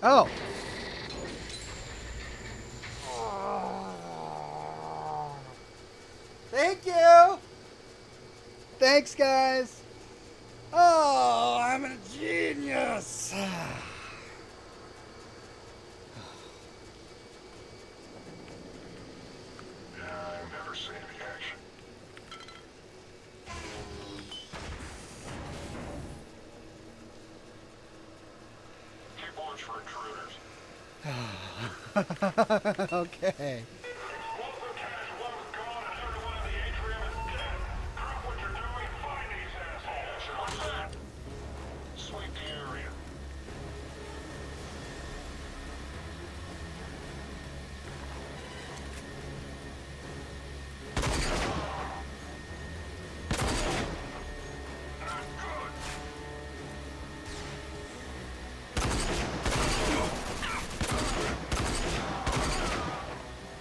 Oh. Thank you. Thanks, guys. Oh, I'm a genius. I've never seen any action. Keep watch for intruders. Okay. Explosive cache one is gone and everyone in the atrium is dead. Drop what you're doing and find these assholes. What's that? Sweep the area. Not good.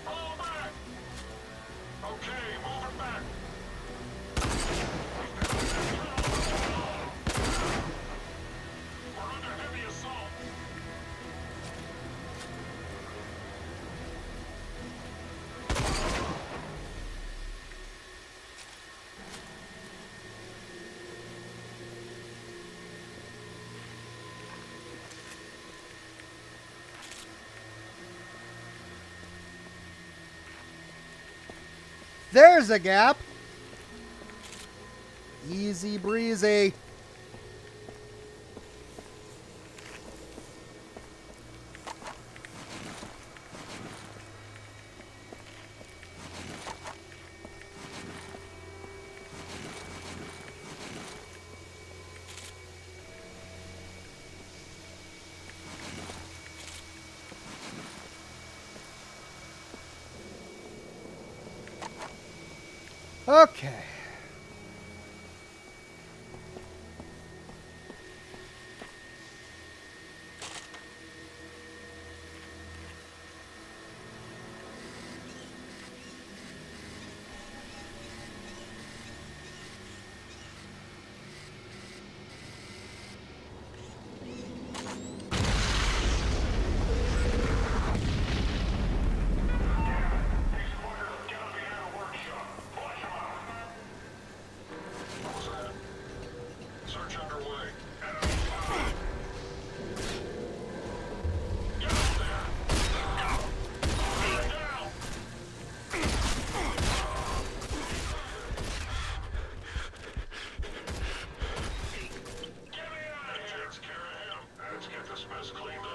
Fall back. Okay, move it back. We're under heavy assault. There's a gap. Easy breezy. Okay. Let's carry him. Let's get this mess cleaned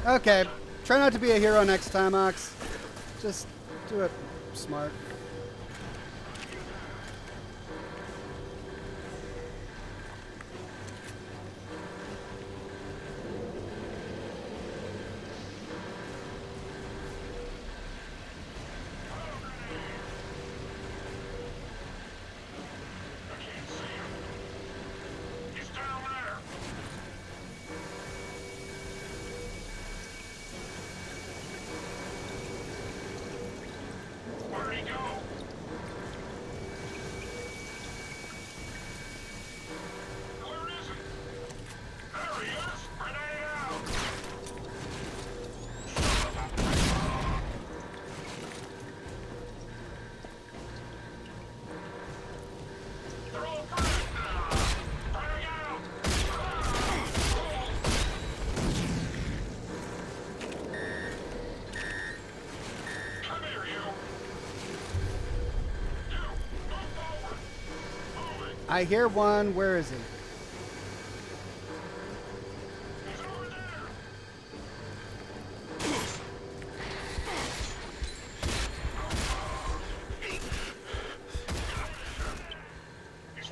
up. Okay. Try not to be a hero next time, Ox. Just do it smart. I hear one. Where is he?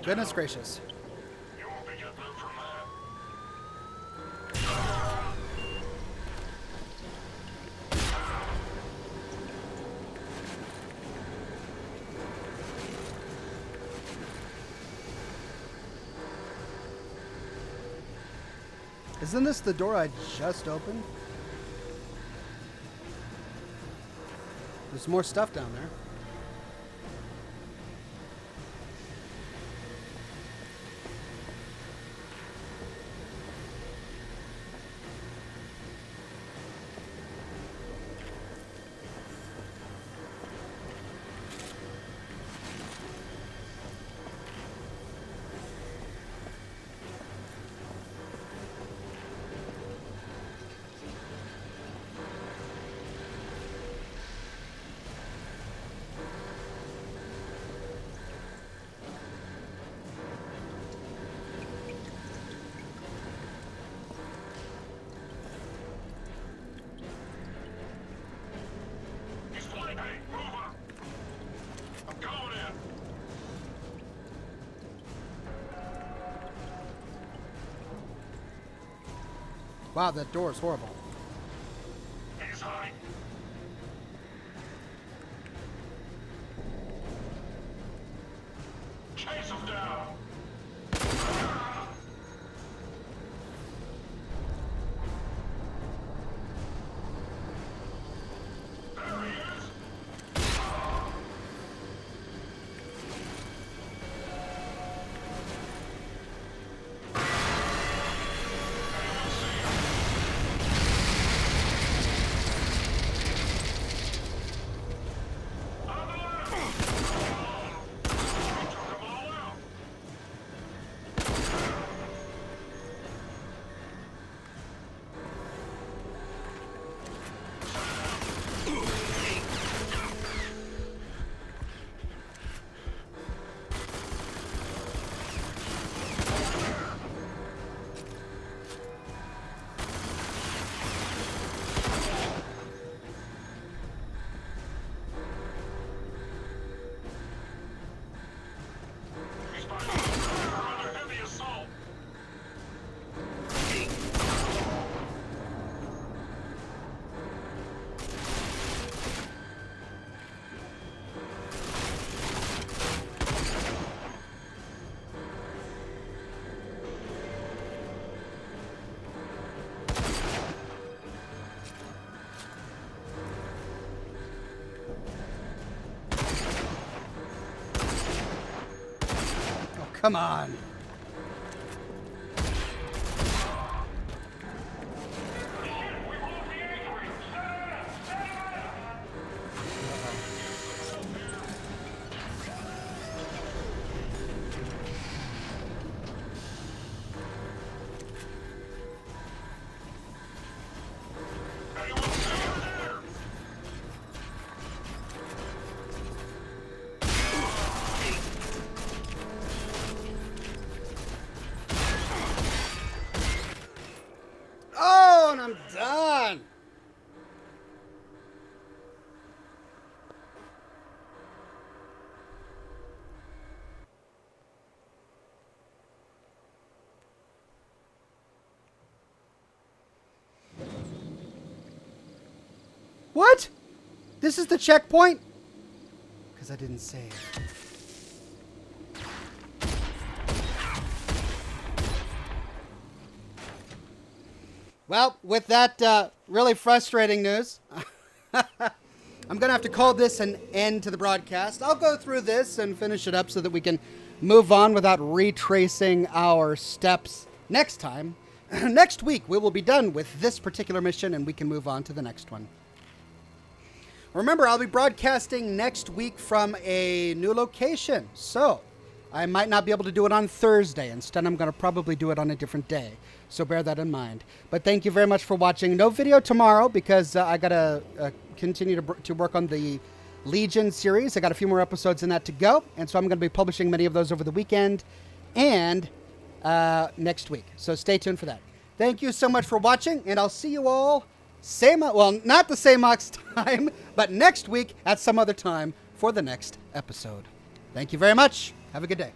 Goodness gracious. Isn't this the door I just opened? There's more stuff down there. Wow, that door is horrible. He's hiding. Chase him down. There he is. Come on. What? This is the checkpoint? Because I didn't save. Well, with that really frustrating news, I'm going to have to call this an end to the broadcast. I'll go through this and finish it up so that we can move on without retracing our steps next time. Next week, we will be done with this particular mission and we can move on to the next one. Remember, I'll be broadcasting next week from a new location, so I might not be able to do it on Thursday. Instead, I'm going to probably do it on a different day, so bear that in mind. But thank you very much for watching. No video tomorrow because I got to continue to work on the Legion series. I got a few more episodes in that to go, and so I'm going to be publishing many of those over the weekend and next week. So stay tuned for that. Thank you so much for watching, and I'll see you all not the same Ox time, but next week at some other time for the next episode. Thank you very much. Have a good day.